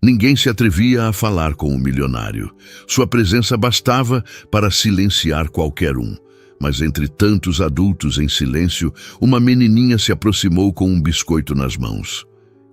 Ninguém se atrevia a falar com o milionário. Sua presença bastava para silenciar qualquer um. Mas entre tantos adultos em silêncio, uma menininha se aproximou com um biscoito nas mãos.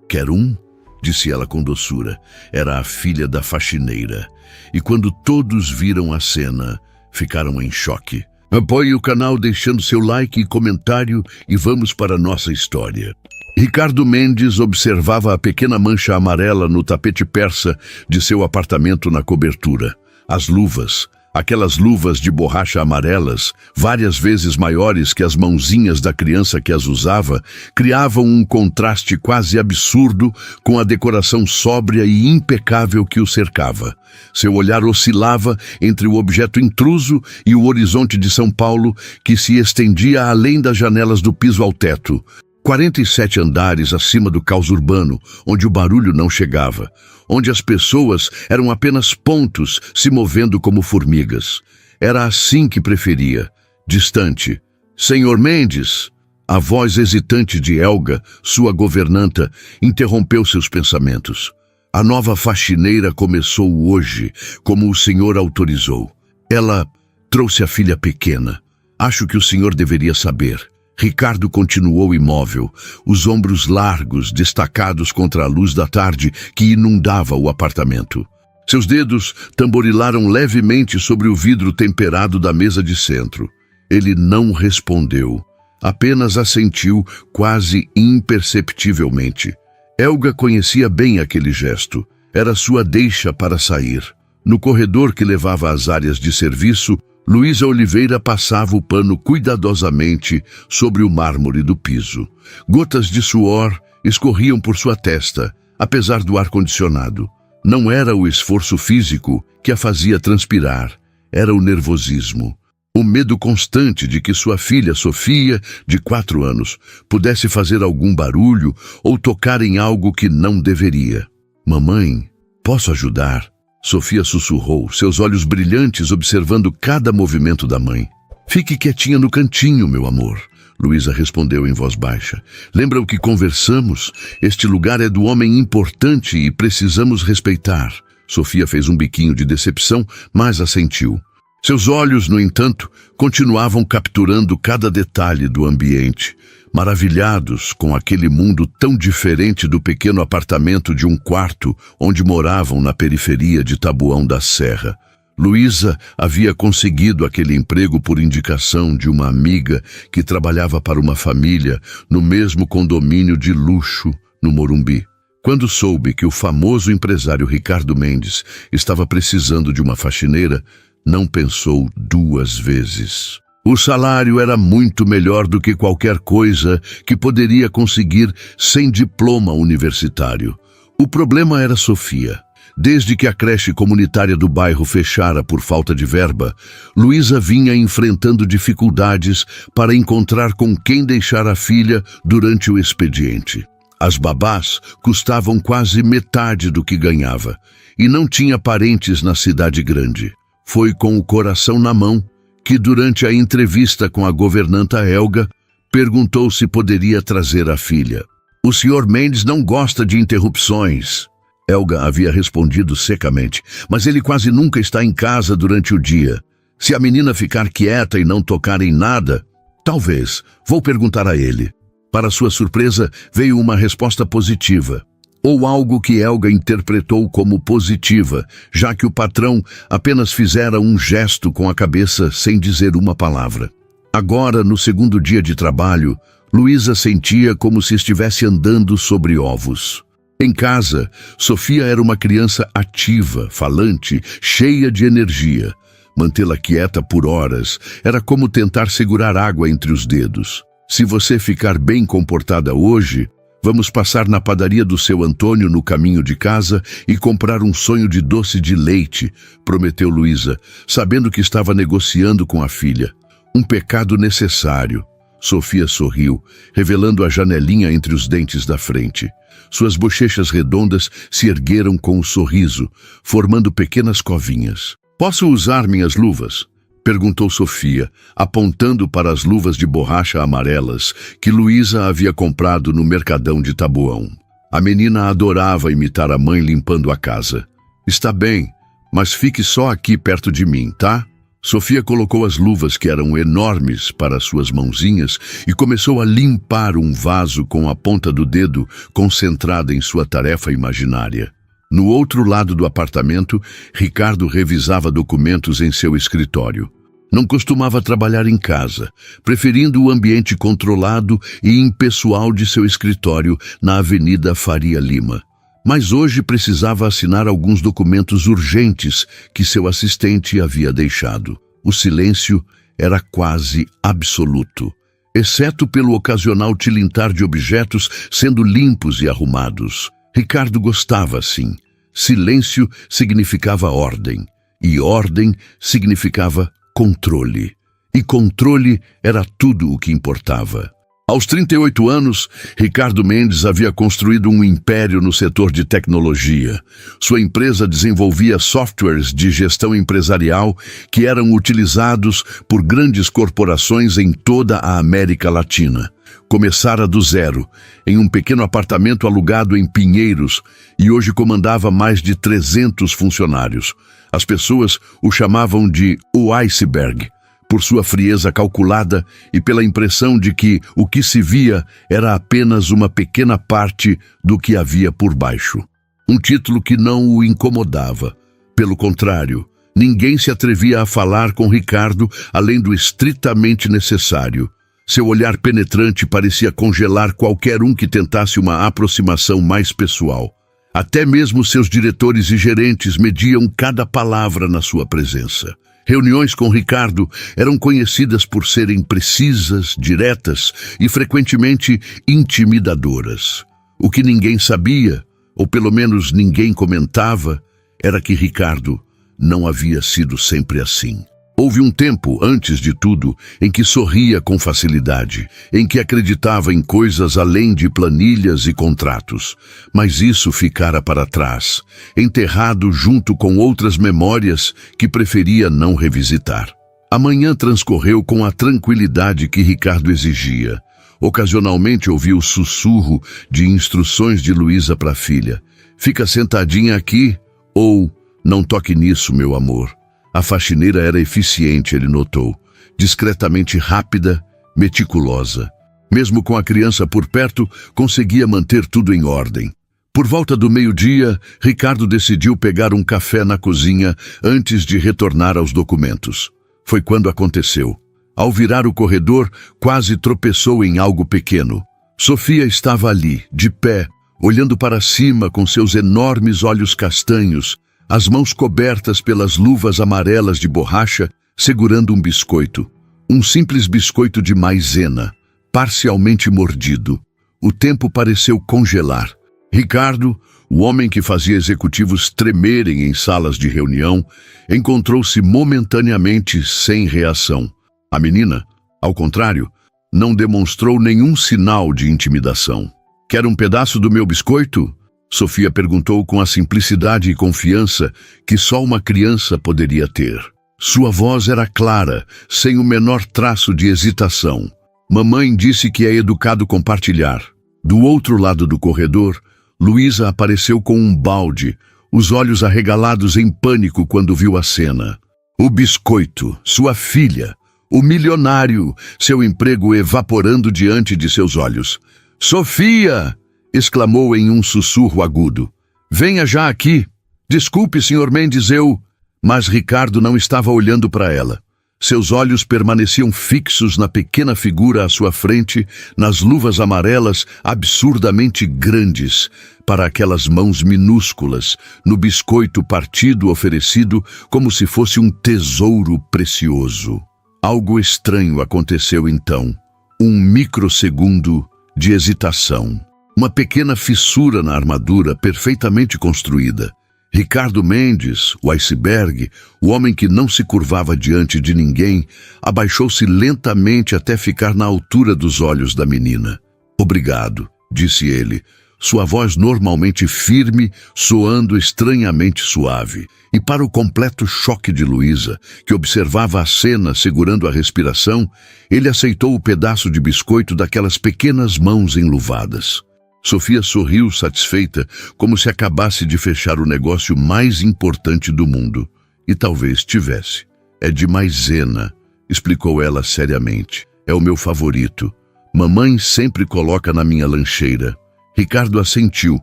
"Quer um?", disse ela com doçura. Era a filha da faxineira. E quando todos viram a cena, ficaram em choque. Apoie o canal deixando seu like e comentário e vamos para a nossa história. Ricardo Mendes observava a pequena mancha amarela no tapete persa de seu apartamento na cobertura. As luvas, aquelas luvas de borracha amarelas, várias vezes maiores que as mãozinhas da criança que as usava, criavam um contraste quase absurdo com a decoração sóbria e impecável que o cercava. Seu olhar oscilava entre o objeto intruso e o horizonte de São Paulo que se estendia além das janelas do piso ao teto. 47 andares acima do caos urbano, onde o barulho não chegava, onde as pessoas eram apenas pontos se movendo como formigas. Era assim que preferia, distante. "Senhor Mendes!" A voz hesitante de Helga, sua governanta, interrompeu seus pensamentos. "A nova faxineira começou hoje, como o senhor autorizou. Ela trouxe a filha pequena. Acho que o senhor deveria saber." Ricardo continuou imóvel, os ombros largos, destacados contra a luz da tarde que inundava o apartamento. Seus dedos tamborilaram levemente sobre o vidro temperado da mesa de centro. Ele não respondeu, apenas assentiu quase imperceptivelmente. Helga conhecia bem aquele gesto. Era sua deixa para sair. No corredor que levava às áreas de serviço, Luísa Oliveira passava o pano cuidadosamente sobre o mármore do piso. Gotas de suor escorriam por sua testa, apesar do ar-condicionado. Não era o esforço físico que a fazia transpirar, era o nervosismo. O medo constante de que sua filha Sofia, de 4 anos, pudesse fazer algum barulho ou tocar em algo que não deveria. "Mamãe, posso ajudar?" Sofia sussurrou, seus olhos brilhantes observando cada movimento da mãe. "Fique quietinha no cantinho, meu amor." Luísa respondeu em voz baixa. "Lembra o que conversamos? Este lugar é do homem importante e precisamos respeitar." Sofia fez um biquinho de decepção, mas assentiu. Seus olhos, no entanto, continuavam capturando cada detalhe do ambiente, maravilhados com aquele mundo tão diferente do pequeno apartamento de um quarto onde moravam na periferia de Taboão da Serra. Luísa havia conseguido aquele emprego por indicação de uma amiga que trabalhava para uma família no mesmo condomínio de luxo no Morumbi. Quando soube que o famoso empresário Ricardo Mendes estava precisando de uma faxineira, não pensou 2 vezes. O salário era muito melhor do que qualquer coisa que poderia conseguir sem diploma universitário. O problema era Sofia. Desde que a creche comunitária do bairro fechara por falta de verba, Luísa vinha enfrentando dificuldades para encontrar com quem deixar a filha durante o expediente. As babás custavam quase metade do que ganhava e não tinha parentes na cidade grande. Foi com o coração na mão que, durante a entrevista com a governanta Helga, perguntou se poderia trazer a filha. "O senhor Mendes não gosta de interrupções." Helga havia respondido secamente, "mas ele quase nunca está em casa durante o dia. Se a menina ficar quieta e não tocar em nada, talvez. Vou perguntar a ele." Para sua surpresa, veio uma resposta positiva. Ou algo que Helga interpretou como positiva, já que o patrão apenas fizera um gesto com a cabeça sem dizer uma palavra. Agora, no segundo dia de trabalho, Luísa sentia como se estivesse andando sobre ovos. Em casa, Sofia era uma criança ativa, falante, cheia de energia. Mantê-la quieta por horas era como tentar segurar água entre os dedos. "Se você ficar bem comportada hoje, vamos passar na padaria do seu Antônio no caminho de casa e comprar um sonho de doce de leite", prometeu Luísa, sabendo que estava negociando com a filha. "Um pecado necessário." Sofia sorriu, revelando a janelinha entre os dentes da frente. Suas bochechas redondas se ergueram com um sorriso, formando pequenas covinhas. "Posso usar minhas luvas?" perguntou Sofia, apontando para as luvas de borracha amarelas que Luísa havia comprado no mercadão de Taboão. A menina adorava imitar a mãe limpando a casa. Está bem, mas fique só aqui perto de mim, tá? Sofia colocou as luvas, que eram enormes, para suas mãozinhas e começou a limpar um vaso com a ponta do dedo, concentrada em sua tarefa imaginária. No outro lado do apartamento, Ricardo revisava documentos em seu escritório. Não costumava trabalhar em casa, preferindo o ambiente controlado e impessoal de seu escritório na Avenida Faria Lima. Mas hoje precisava assinar alguns documentos urgentes que seu assistente havia deixado. O silêncio era quase absoluto, exceto pelo ocasional tilintar de objetos sendo limpos e arrumados. Ricardo gostava assim. Silêncio significava ordem, e ordem significava controle. E controle era tudo o que importava. Aos 38 anos, Ricardo Mendes havia construído um império no setor de tecnologia. Sua empresa desenvolvia softwares de gestão empresarial que eram utilizados por grandes corporações em toda a América Latina. Começara do zero, em um pequeno apartamento alugado em Pinheiros, e hoje comandava mais de 300 funcionários. As pessoas o chamavam de o iceberg, por sua frieza calculada e pela impressão de que o que se via era apenas uma pequena parte do que havia por baixo. Um título que não o incomodava. Pelo contrário, ninguém se atrevia a falar com Ricardo além do estritamente necessário. Seu olhar penetrante parecia congelar qualquer um que tentasse uma aproximação mais pessoal. Até mesmo seus diretores e gerentes mediam cada palavra na sua presença. Reuniões com Ricardo eram conhecidas por serem precisas, diretas e frequentemente intimidadoras. O que ninguém sabia, ou pelo menos ninguém comentava, era que Ricardo não havia sido sempre assim. Houve um tempo, antes de tudo, em que sorria com facilidade, em que acreditava em coisas além de planilhas e contratos. Mas isso ficara para trás, enterrado junto com outras memórias que preferia não revisitar. A manhã transcorreu com a tranquilidade que Ricardo exigia. Ocasionalmente ouviu o sussurro de instruções de Luísa para a filha. Fica sentadinha aqui, ou não toque nisso, meu amor. A faxineira era eficiente, ele notou, discretamente rápida, meticulosa. Mesmo com a criança por perto, conseguia manter tudo em ordem. Por volta do meio-dia, Ricardo decidiu pegar um café na cozinha antes de retornar aos documentos. Foi quando aconteceu. Ao virar o corredor, quase tropeçou em algo pequeno. Sofia estava ali, de pé, olhando para cima com seus enormes olhos castanhos, as mãos cobertas pelas luvas amarelas de borracha, segurando um biscoito. Um simples biscoito de maisena, parcialmente mordido. O tempo pareceu congelar. Ricardo, o homem que fazia executivos tremerem em salas de reunião, encontrou-se momentaneamente sem reação. A menina, ao contrário, não demonstrou nenhum sinal de intimidação. «Quer um pedaço do meu biscoito?» Sofia perguntou com a simplicidade e confiança que só uma criança poderia ter. Sua voz era clara, sem o menor traço de hesitação. Mamãe disse que é educado compartilhar. Do outro lado do corredor, Luísa apareceu com um balde, os olhos arregalados em pânico quando viu a cena. O biscoito, sua filha, o milionário, seu emprego evaporando diante de seus olhos. «Sofia!» exclamou em um sussurro agudo. «Venha já aqui! Desculpe, Sr. Mendes, eu...» Mas Ricardo não estava olhando para ela. Seus olhos permaneciam fixos na pequena figura à sua frente, nas luvas amarelas absurdamente grandes, para aquelas mãos minúsculas, no biscoito partido oferecido como se fosse um tesouro precioso. Algo estranho aconteceu então. Um microsegundo de hesitação. Uma pequena fissura na armadura perfeitamente construída. Ricardo Mendes, o iceberg, o homem que não se curvava diante de ninguém, abaixou-se lentamente até ficar na altura dos olhos da menina. «Obrigado», disse ele, sua voz normalmente firme, soando estranhamente suave. E para o completo choque de Luísa, que observava a cena segurando a respiração, ele aceitou o pedaço de biscoito daquelas pequenas mãos enluvadas. Sofia sorriu satisfeita, como se acabasse de fechar o negócio mais importante do mundo. E talvez tivesse. É de maisena, explicou ela seriamente. É o meu favorito. Mamãe sempre coloca na minha lancheira. Ricardo assentiu,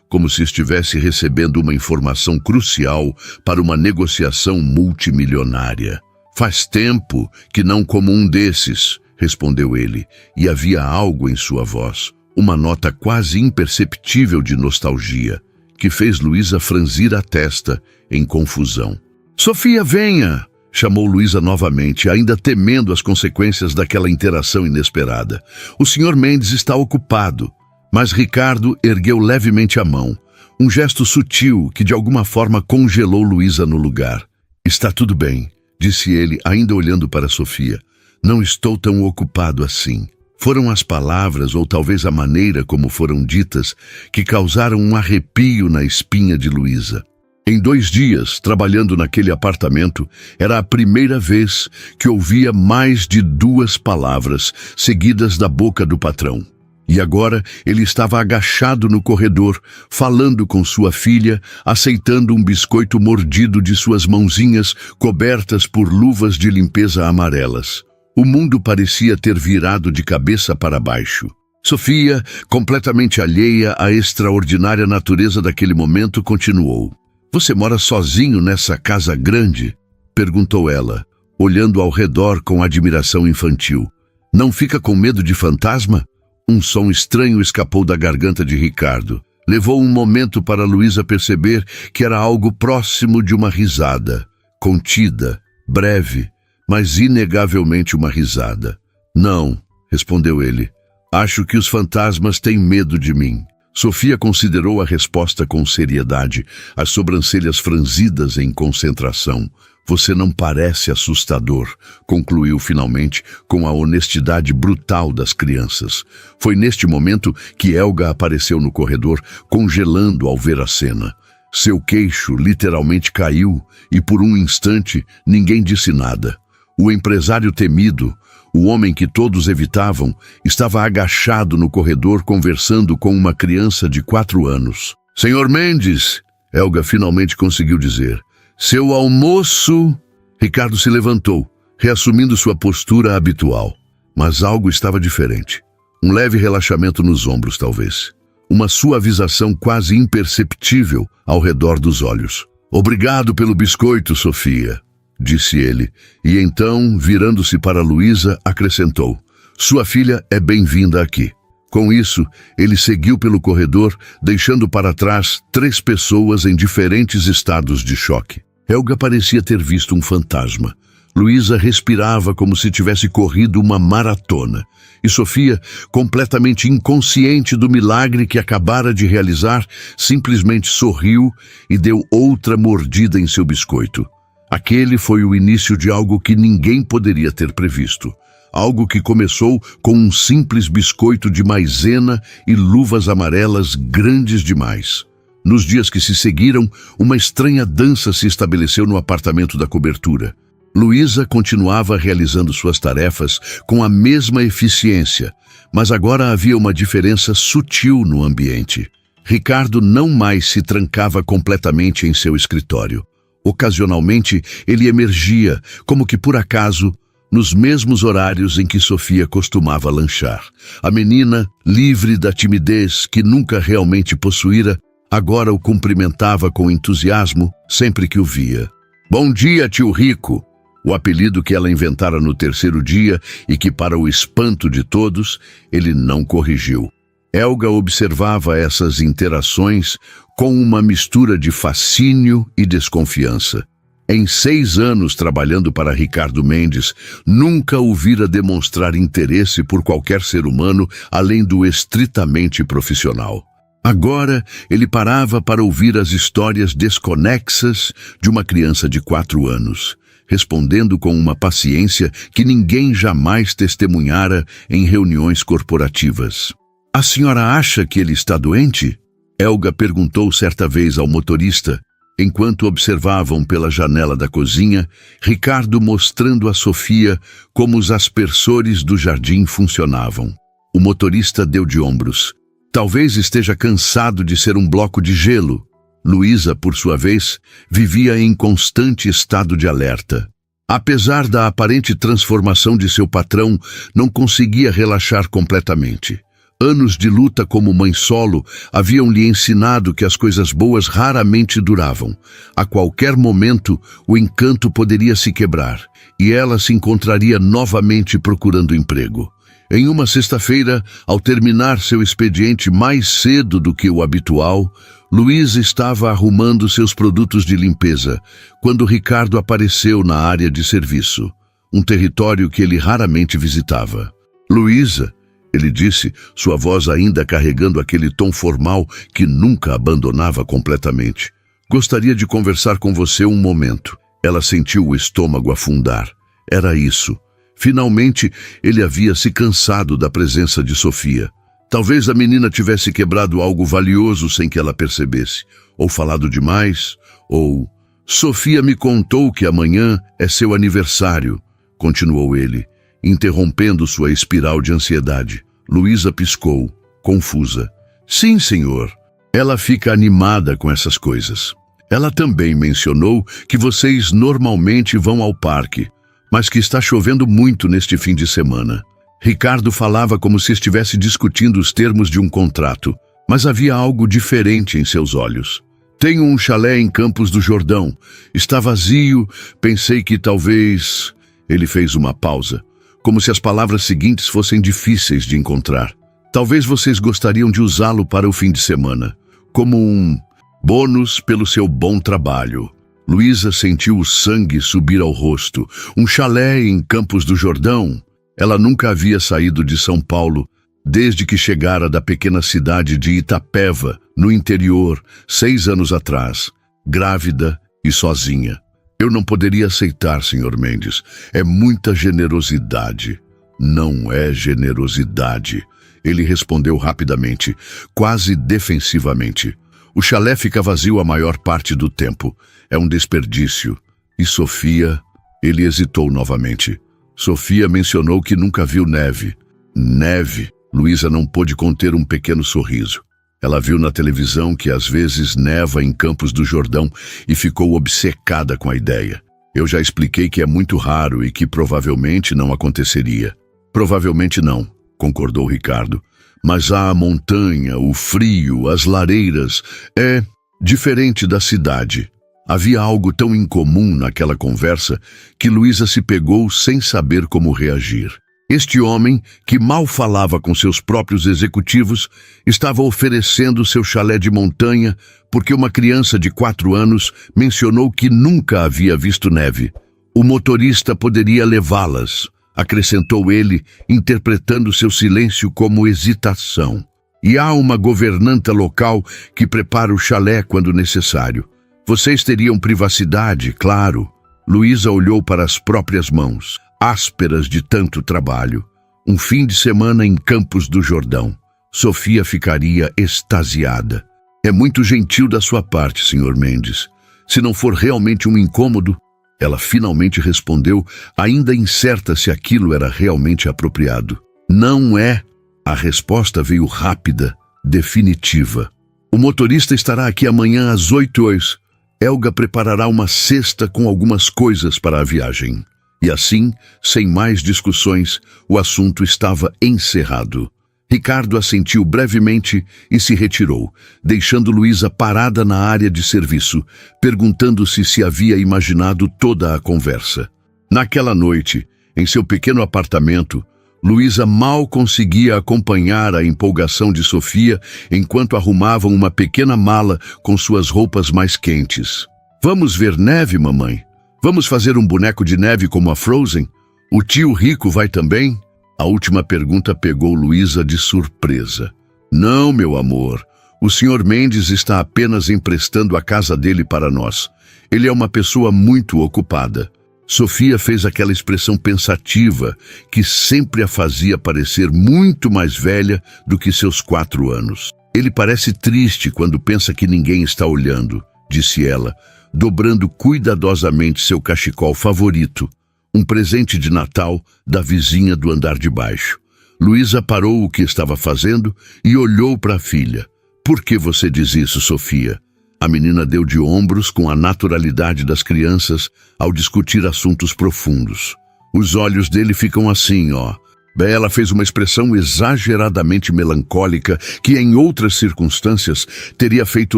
como se estivesse recebendo uma informação crucial para uma negociação multimilionária. Faz tempo que não como um desses, respondeu ele, e havia algo em sua voz, uma nota quase imperceptível de nostalgia, que fez Luísa franzir a testa em confusão. Sofia, venha! Chamou Luísa novamente, ainda temendo as consequências daquela interação inesperada. O Sr. Mendes está ocupado. Mas Ricardo ergueu levemente a mão, um gesto sutil que de alguma forma congelou Luísa no lugar. Está tudo bem, disse ele, ainda olhando para Sofia. Não estou tão ocupado assim. Foram as palavras, ou talvez a maneira como foram ditas, que causaram um arrepio na espinha de Luísa. Em 2 dias, trabalhando naquele apartamento, era a primeira vez que ouvia mais de 2 palavras seguidas da boca do patrão. E agora ele estava agachado no corredor, falando com sua filha, aceitando um biscoito mordido de suas mãozinhas cobertas por luvas de limpeza amarelas. O mundo parecia ter virado de cabeça para baixo. Sofia, completamente alheia à extraordinária natureza daquele momento, continuou. Você mora sozinho nessa casa grande? Perguntou ela, olhando ao redor com admiração infantil. Não fica com medo de fantasma? Um som estranho escapou da garganta de Ricardo. Levou um momento para Luísa perceber que era algo próximo de uma risada. Contida, breve, mas inegavelmente uma risada. Não, respondeu ele. Acho que os fantasmas têm medo de mim. Sofia considerou a resposta com seriedade, as sobrancelhas franzidas em concentração. Você não parece assustador, concluiu finalmente com a honestidade brutal das crianças. Foi neste momento que Helga apareceu no corredor, congelando ao ver a cena. Seu queixo literalmente caiu e por um instante ninguém disse nada. O empresário temido, o homem que todos evitavam, estava agachado no corredor conversando com uma criança de 4 anos. Senhor Mendes, Helga finalmente conseguiu dizer. Seu almoço... Ricardo se levantou, reassumindo sua postura habitual. Mas algo estava diferente. Um leve relaxamento nos ombros, talvez. Uma suavização quase imperceptível ao redor dos olhos. Obrigado pelo biscoito, Sofia, disse ele, e então, virando-se para Luísa, acrescentou. Sua filha é bem-vinda aqui. Com isso, ele seguiu pelo corredor, deixando para trás 3 pessoas em diferentes estados de choque. Helga parecia ter visto um fantasma. Luísa respirava como se tivesse corrido uma maratona. E Sofia, completamente inconsciente do milagre que acabara de realizar, simplesmente sorriu e deu outra mordida em seu biscoito. Aquele foi o início de algo que ninguém poderia ter previsto. Algo que começou com um simples biscoito de maisena e luvas amarelas grandes demais. Nos dias que se seguiram, uma estranha dança se estabeleceu no apartamento da cobertura. Luísa continuava realizando suas tarefas com a mesma eficiência, mas agora havia uma diferença sutil no ambiente. Ricardo não mais se trancava completamente em seu escritório. Ocasionalmente, ele emergia, como que por acaso, nos mesmos horários em que Sofia costumava lanchar. A menina, livre da timidez que nunca realmente possuíra, agora o cumprimentava com entusiasmo sempre que o via. Bom dia, tio Rico! O apelido que ela inventara no 3º dia e que, para o espanto de todos, ele não corrigiu. Helga observava essas interações com uma mistura de fascínio e desconfiança. Em 6 anos trabalhando para Ricardo Mendes, nunca o vira demonstrar interesse por qualquer ser humano além do estritamente profissional. Agora, ele parava para ouvir as histórias desconexas de uma criança de 4 anos, respondendo com uma paciência que ninguém jamais testemunhara em reuniões corporativas. A senhora acha que ele está doente? Helga perguntou certa vez ao motorista, enquanto observavam pela janela da cozinha, Ricardo mostrando a Sofia como os aspersores do jardim funcionavam. O motorista deu de ombros. Talvez esteja cansado de ser um bloco de gelo. Luísa, por sua vez, vivia em constante estado de alerta. Apesar da aparente transformação de seu patrão, não conseguia relaxar completamente. Anos de luta como mãe solo haviam lhe ensinado que as coisas boas raramente duravam. A qualquer momento, o encanto poderia se quebrar, e ela se encontraria novamente procurando emprego. Em uma sexta-feira, ao terminar seu expediente mais cedo do que o habitual, Luísa estava arrumando seus produtos de limpeza, quando Ricardo apareceu na área de serviço, um território que ele raramente visitava. "Luísa", ele disse, sua voz ainda carregando aquele tom formal que nunca abandonava completamente. "Gostaria de conversar com você um momento." Ela sentiu o estômago afundar. Era isso. Finalmente, ele havia se cansado da presença de Sofia. Talvez a menina tivesse quebrado algo valioso sem que ela percebesse, ou falado demais, ou... "Sofia me contou que amanhã é seu aniversário", continuou ele, interrompendo sua espiral de ansiedade. Luísa piscou, confusa. "Sim, senhor." Ela fica animada com essas coisas. "Ela também mencionou que vocês normalmente vão ao parque, mas que está chovendo muito neste fim de semana." Ricardo falava como se estivesse discutindo os termos de um contrato, mas havia algo diferente em seus olhos. "Tenho um chalé em Campos do Jordão. Está vazio, pensei que talvez..." Ele fez uma pausa, como se as palavras seguintes fossem difíceis de encontrar. "Talvez vocês gostariam de usá-lo para o fim de semana, como um bônus pelo seu bom trabalho." Luísa sentiu o sangue subir ao rosto. Um chalé em Campos do Jordão? Ela nunca havia saído de São Paulo desde que chegara da pequena cidade de Itapeva, no interior, 6 anos atrás, grávida e sozinha. "Eu não poderia aceitar, Sr. Mendes. É muita generosidade." "Não é generosidade", ele respondeu rapidamente, quase defensivamente. "O chalé fica vazio a maior parte do tempo. É um desperdício. E Sofia..." Ele hesitou novamente. "Sofia mencionou que nunca viu neve." "Neve?" Luísa não pôde conter um pequeno sorriso. Ela viu na televisão que às vezes neva em Campos do Jordão e ficou obcecada com a ideia. "Eu já expliquei que é muito raro e que provavelmente não aconteceria." "Provavelmente não", concordou Ricardo. "Mas há a montanha, o frio, as lareiras. É diferente da cidade." Havia algo tão incomum naquela conversa que Luísa se pegou sem saber como reagir. Este homem, que mal falava com seus próprios executivos, estava oferecendo seu chalé de montanha porque uma criança de 4 anos mencionou que nunca havia visto neve. "O motorista poderia levá-las", acrescentou ele, interpretando seu silêncio como hesitação. "E há uma governanta local que prepara o chalé quando necessário. Vocês teriam privacidade, claro." Luísa olhou para as próprias mãos, ásperas de tanto trabalho. Um fim de semana em Campos do Jordão. Sofia ficaria extasiada. "É muito gentil da sua parte, Sr. Mendes. Se não for realmente um incômodo..." Ela finalmente respondeu, ainda incerta se aquilo era realmente apropriado. "Não é." A resposta veio rápida, definitiva. "O motorista estará aqui amanhã às 8h. Helga preparará uma cesta com algumas coisas para a viagem." E assim, sem mais discussões, o assunto estava encerrado. Ricardo assentiu brevemente e se retirou, deixando Luísa parada na área de serviço, perguntando-se se havia imaginado toda a conversa. Naquela noite, em seu pequeno apartamento, Luísa mal conseguia acompanhar a empolgação de Sofia enquanto arrumavam uma pequena mala com suas roupas mais quentes. "Vamos ver neve, mamãe? Vamos fazer um boneco de neve como a Frozen? O tio Rico vai também?" A última pergunta pegou Luísa de surpresa. "Não, meu amor. O Sr. Mendes está apenas emprestando a casa dele para nós. Ele é uma pessoa muito ocupada." Sofia fez aquela expressão pensativa que sempre a fazia parecer muito mais velha do que seus 4 anos. "Ele parece triste quando pensa que ninguém está olhando", disse ela, dobrando cuidadosamente seu cachecol favorito, um presente de Natal da vizinha do andar de baixo. Luísa parou o que estava fazendo e olhou para a filha. Por que você diz isso, Sofia? A menina deu de ombros com a naturalidade das crianças ao discutir assuntos profundos. Os olhos dele ficam assim, ó. Ela fez uma expressão exageradamente melancólica que, em outras circunstâncias, teria feito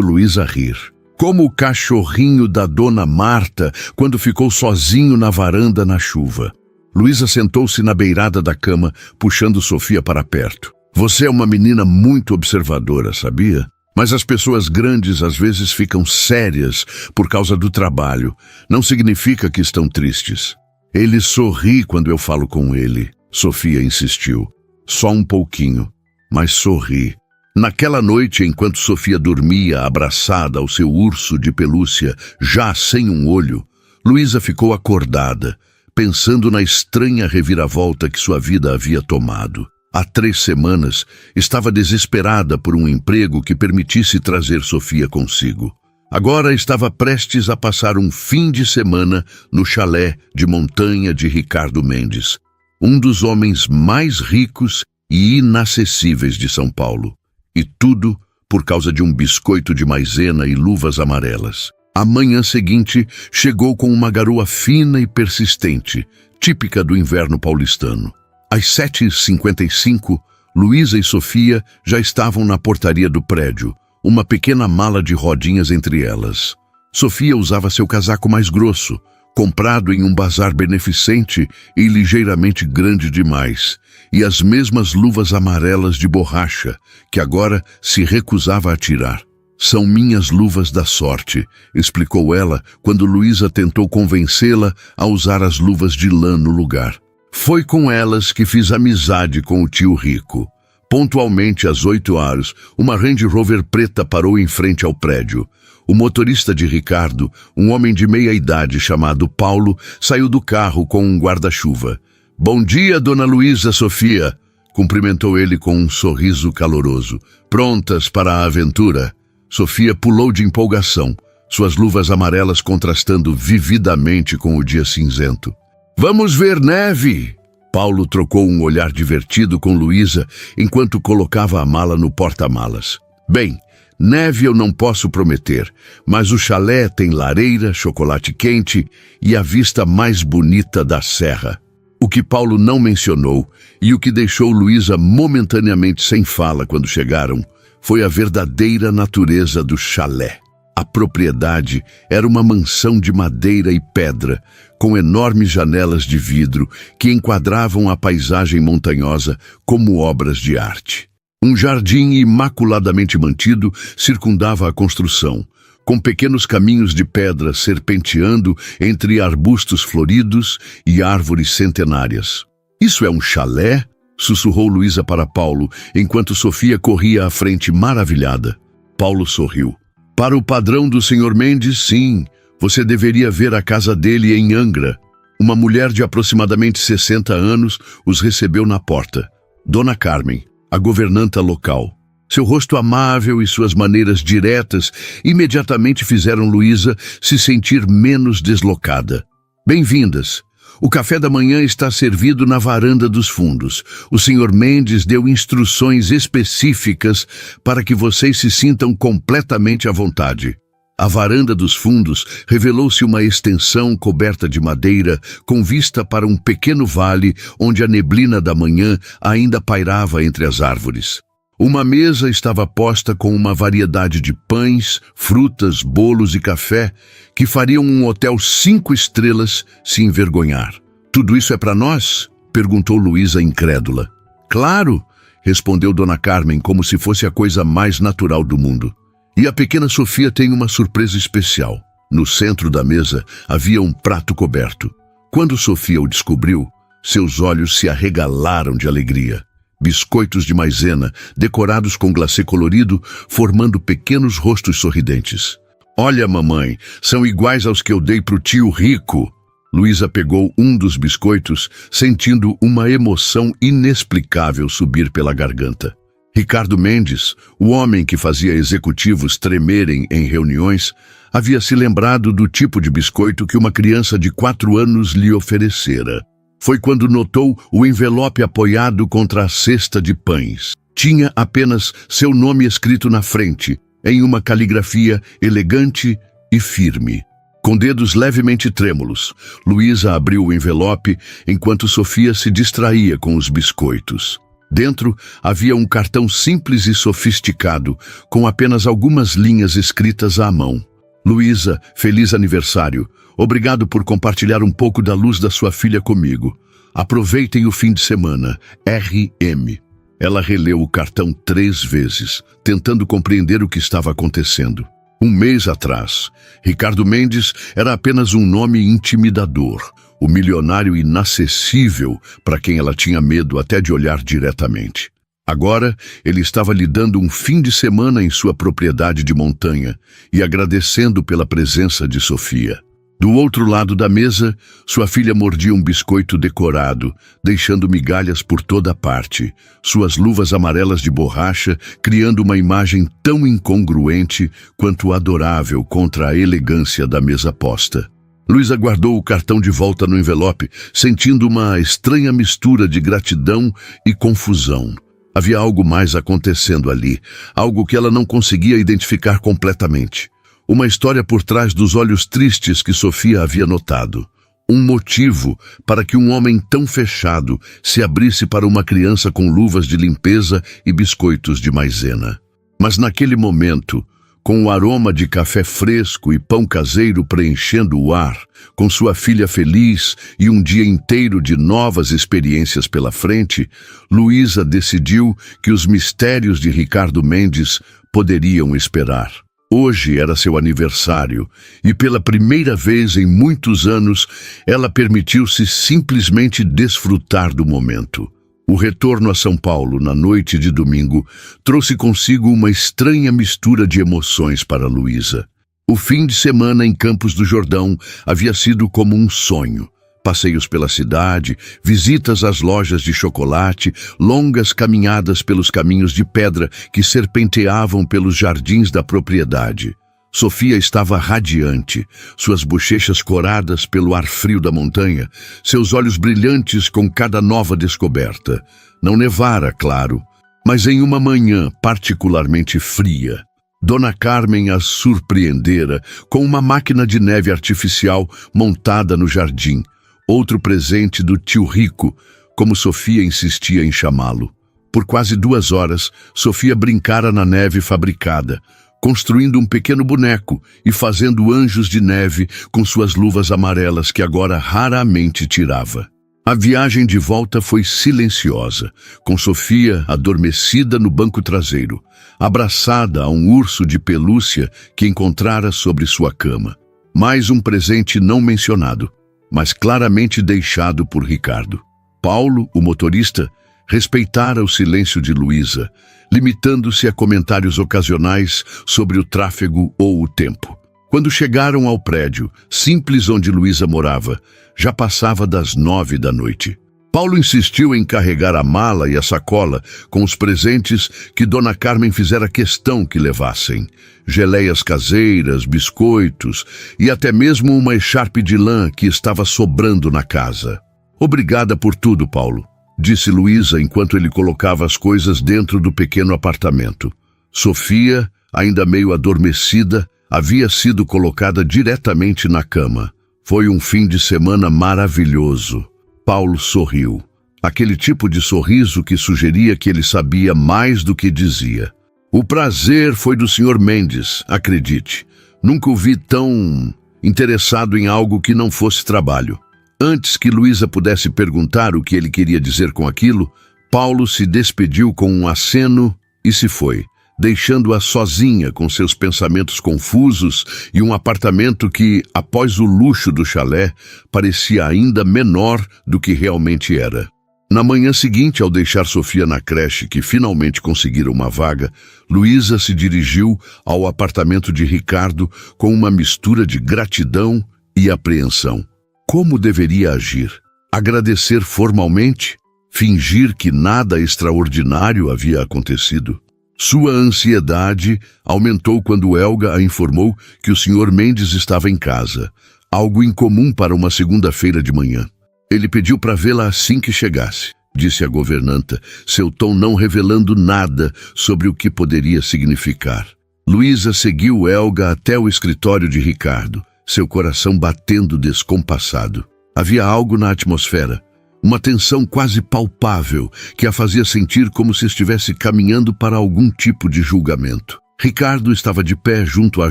Luísa rir. Como o cachorrinho da dona Marta quando ficou sozinho na varanda na chuva. Luísa sentou-se na beirada da cama, puxando Sofia para perto. Você é uma menina muito observadora, sabia? Mas as pessoas grandes às vezes ficam sérias por causa do trabalho. Não significa que estão tristes. Ele sorri quando eu falo com ele, Sofia insistiu. Só um pouquinho, mas sorri. Naquela noite, enquanto Sofia dormia abraçada ao seu urso de pelúcia, já sem um olho, Luísa ficou acordada, pensando na estranha reviravolta que sua vida havia tomado. Há 3 semanas, estava desesperada por um emprego que permitisse trazer Sofia consigo. Agora estava prestes a passar um fim de semana no chalé de montanha de Ricardo Mendes, um dos homens mais ricos e inacessíveis de São Paulo. E tudo por causa de um biscoito de maisena e luvas amarelas. A manhã seguinte chegou com uma garoa fina e persistente, típica do inverno paulistano. Às 7h55, Luísa e Sofia já estavam na portaria do prédio, uma pequena mala de rodinhas entre elas. Sofia usava seu casaco mais grosso, comprado em um bazar beneficente e ligeiramente grande demais, e as mesmas luvas amarelas de borracha, que agora se recusava a tirar. São minhas luvas da sorte, explicou ela quando Luísa tentou convencê-la a usar as luvas de lã no lugar. Foi com elas que fiz amizade com o tio Rico. Pontualmente às 8h, uma Range Rover preta parou em frente ao prédio. O motorista de Ricardo, um homem de meia-idade chamado Paulo, saiu do carro com um guarda-chuva. Bom dia, dona Luísa Sofia, cumprimentou ele com um sorriso caloroso. Prontas para a aventura? Sofia pulou de empolgação, suas luvas amarelas contrastando vividamente com o dia cinzento. Vamos ver neve! Paulo trocou um olhar divertido com Luísa enquanto colocava a mala no porta-malas. Bem, neve eu não posso prometer, mas o chalé tem lareira, chocolate quente e a vista mais bonita da serra. O que Paulo não mencionou e o que deixou Luísa momentaneamente sem fala quando chegaram foi a verdadeira natureza do chalé. A propriedade era uma mansão de madeira e pedra, com enormes janelas de vidro que enquadravam a paisagem montanhosa como obras de arte. Um jardim imaculadamente mantido circundava a construção, com pequenos caminhos de pedra serpenteando entre arbustos floridos e árvores centenárias. Isso é um chalé? Sussurrou Luísa para Paulo, enquanto Sofia corria à frente maravilhada. Paulo sorriu. Para o padrão do Sr. Mendes, sim. Você deveria ver a casa dele em Angra. Uma mulher de aproximadamente 60 anos os recebeu na porta. Dona Carmen, a governanta local. Seu rosto amável e suas maneiras diretas imediatamente fizeram Luísa se sentir menos deslocada. Bem-vindas. O café da manhã está servido na varanda dos fundos. O Sr. Mendes deu instruções específicas para que vocês se sintam completamente à vontade. A varanda dos fundos revelou-se uma extensão coberta de madeira com vista para um pequeno vale onde a neblina da manhã ainda pairava entre as árvores. Uma mesa estava posta com uma variedade de pães, frutas, bolos e café que fariam um hotel 5 estrelas se envergonhar. Tudo isso é para nós? Perguntou Luísa incrédula. Claro, respondeu Dona Carmen como se fosse a coisa mais natural do mundo. E a pequena Sofia tem uma surpresa especial. No centro da mesa havia um prato coberto. Quando Sofia o descobriu, seus olhos se arregalaram de alegria. Biscoitos de maisena, decorados com glacê colorido, formando pequenos rostos sorridentes. Olha, mamãe, são iguais aos que eu dei pro tio Rico. Luísa pegou um dos biscoitos, sentindo uma emoção inexplicável subir pela garganta. Ricardo Mendes, o homem que fazia executivos tremerem em reuniões, havia se lembrado do tipo de biscoito que uma criança de 4 anos lhe oferecera. Foi quando notou o envelope apoiado contra a cesta de pães. Tinha apenas seu nome escrito na frente, em uma caligrafia elegante e firme. Com dedos levemente trêmulos, Luísa abriu o envelope enquanto Sofia se distraía com os biscoitos. Dentro havia um cartão simples e sofisticado, com apenas algumas linhas escritas à mão. Luísa, feliz aniversário. Obrigado por compartilhar um pouco da luz da sua filha comigo. Aproveitem o fim de semana. R.M. Ela releu o cartão 3 vezes, tentando compreender o que estava acontecendo. Um mês atrás, Ricardo Mendes era apenas um nome intimidador, o milionário inacessível para quem ela tinha medo até de olhar diretamente. Agora, ele estava lhe dando um fim de semana em sua propriedade de montanha e agradecendo pela presença de Sofia. Do outro lado da mesa, sua filha mordia um biscoito decorado, deixando migalhas por toda parte, suas luvas amarelas de borracha criando uma imagem tão incongruente quanto adorável contra a elegância da mesa posta. Luísa guardou o cartão de volta no envelope, sentindo uma estranha mistura de gratidão e confusão. Havia algo mais acontecendo ali, algo que ela não conseguia identificar completamente. Uma história por trás dos olhos tristes que Sofia havia notado. Um motivo para que um homem tão fechado se abrisse para uma criança com luvas de limpeza e biscoitos de maisena. Mas naquele momento, com o aroma de café fresco e pão caseiro preenchendo o ar, com sua filha feliz e um dia inteiro de novas experiências pela frente, Luísa decidiu que os mistérios de Ricardo Mendes poderiam esperar. Hoje era seu aniversário e pela primeira vez em muitos anos ela permitiu-se simplesmente desfrutar do momento. O retorno a São Paulo na noite de domingo trouxe consigo uma estranha mistura de emoções para Luísa. O fim de semana em Campos do Jordão havia sido como um sonho. Passeios pela cidade, visitas às lojas de chocolate, longas caminhadas pelos caminhos de pedra que serpenteavam pelos jardins da propriedade. Sofia estava radiante, suas bochechas coradas pelo ar frio da montanha, seus olhos brilhantes com cada nova descoberta. Não nevara, claro, mas em uma manhã particularmente fria. Dona Carmen a surpreendera com uma máquina de neve artificial montada no jardim, outro presente do tio Rico, como Sofia insistia em chamá-lo. Por quase 2 horas, Sofia brincara na neve fabricada, construindo um pequeno boneco e fazendo anjos de neve com suas luvas amarelas que agora raramente tirava. A viagem de volta foi silenciosa, com Sofia adormecida no banco traseiro, abraçada a um urso de pelúcia que encontrara sobre sua cama. Mais um presente não mencionado, mas claramente deixado por Ricardo. Paulo, o motorista, respeitara o silêncio de Luísa, limitando-se a comentários ocasionais sobre o tráfego ou o tempo. Quando chegaram ao prédio, simples onde Luísa morava, já passava das 9 da noite. Paulo insistiu em carregar a mala e a sacola com os presentes que Dona Carmen fizera questão que levassem. Geleias caseiras, biscoitos e até mesmo uma echarpe de lã que estava sobrando na casa. Obrigada por tudo, Paulo, disse Luísa enquanto ele colocava as coisas dentro do pequeno apartamento. Sofia, ainda meio adormecida, havia sido colocada diretamente na cama. Foi um fim de semana maravilhoso. Paulo sorriu. Aquele tipo de sorriso que sugeria que ele sabia mais do que dizia. O prazer foi do Sr. Mendes, acredite. Nunca o vi tão interessado em algo que não fosse trabalho. Antes que Luísa pudesse perguntar o que ele queria dizer com aquilo, Paulo se despediu com um aceno e se foi, deixando-a sozinha com seus pensamentos confusos e um apartamento que, após o luxo do chalé, parecia ainda menor do que realmente era. Na manhã seguinte, ao deixar Sofia na creche, que finalmente conseguira uma vaga, Luísa se dirigiu ao apartamento de Ricardo com uma mistura de gratidão e apreensão. Como deveria agir? Agradecer formalmente? Fingir que nada extraordinário havia acontecido? Sua ansiedade aumentou quando Helga a informou que o Sr. Mendes estava em casa, algo incomum para uma segunda-feira de manhã. Ele pediu para vê-la assim que chegasse, disse a governanta, seu tom não revelando nada sobre o que poderia significar. Luísa seguiu Helga até o escritório de Ricardo, seu coração batendo descompassado. Havia algo na atmosfera, uma tensão quase palpável que a fazia sentir como se estivesse caminhando para algum tipo de julgamento. Ricardo estava de pé junto à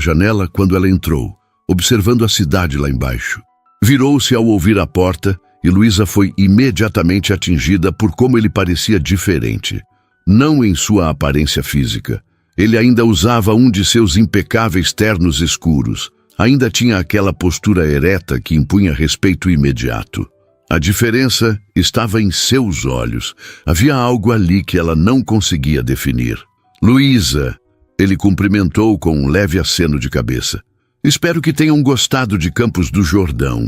janela quando ela entrou, observando a cidade lá embaixo. Virou-se ao ouvir a porta e Luísa foi imediatamente atingida por como ele parecia diferente. Não em sua aparência física. Ele ainda usava um de seus impecáveis ternos escuros. Ainda tinha aquela postura ereta que impunha respeito imediato. A diferença estava em seus olhos. Havia algo ali que ela não conseguia definir. Luísa, ele cumprimentou com um leve aceno de cabeça. Espero que tenham gostado de Campos do Jordão.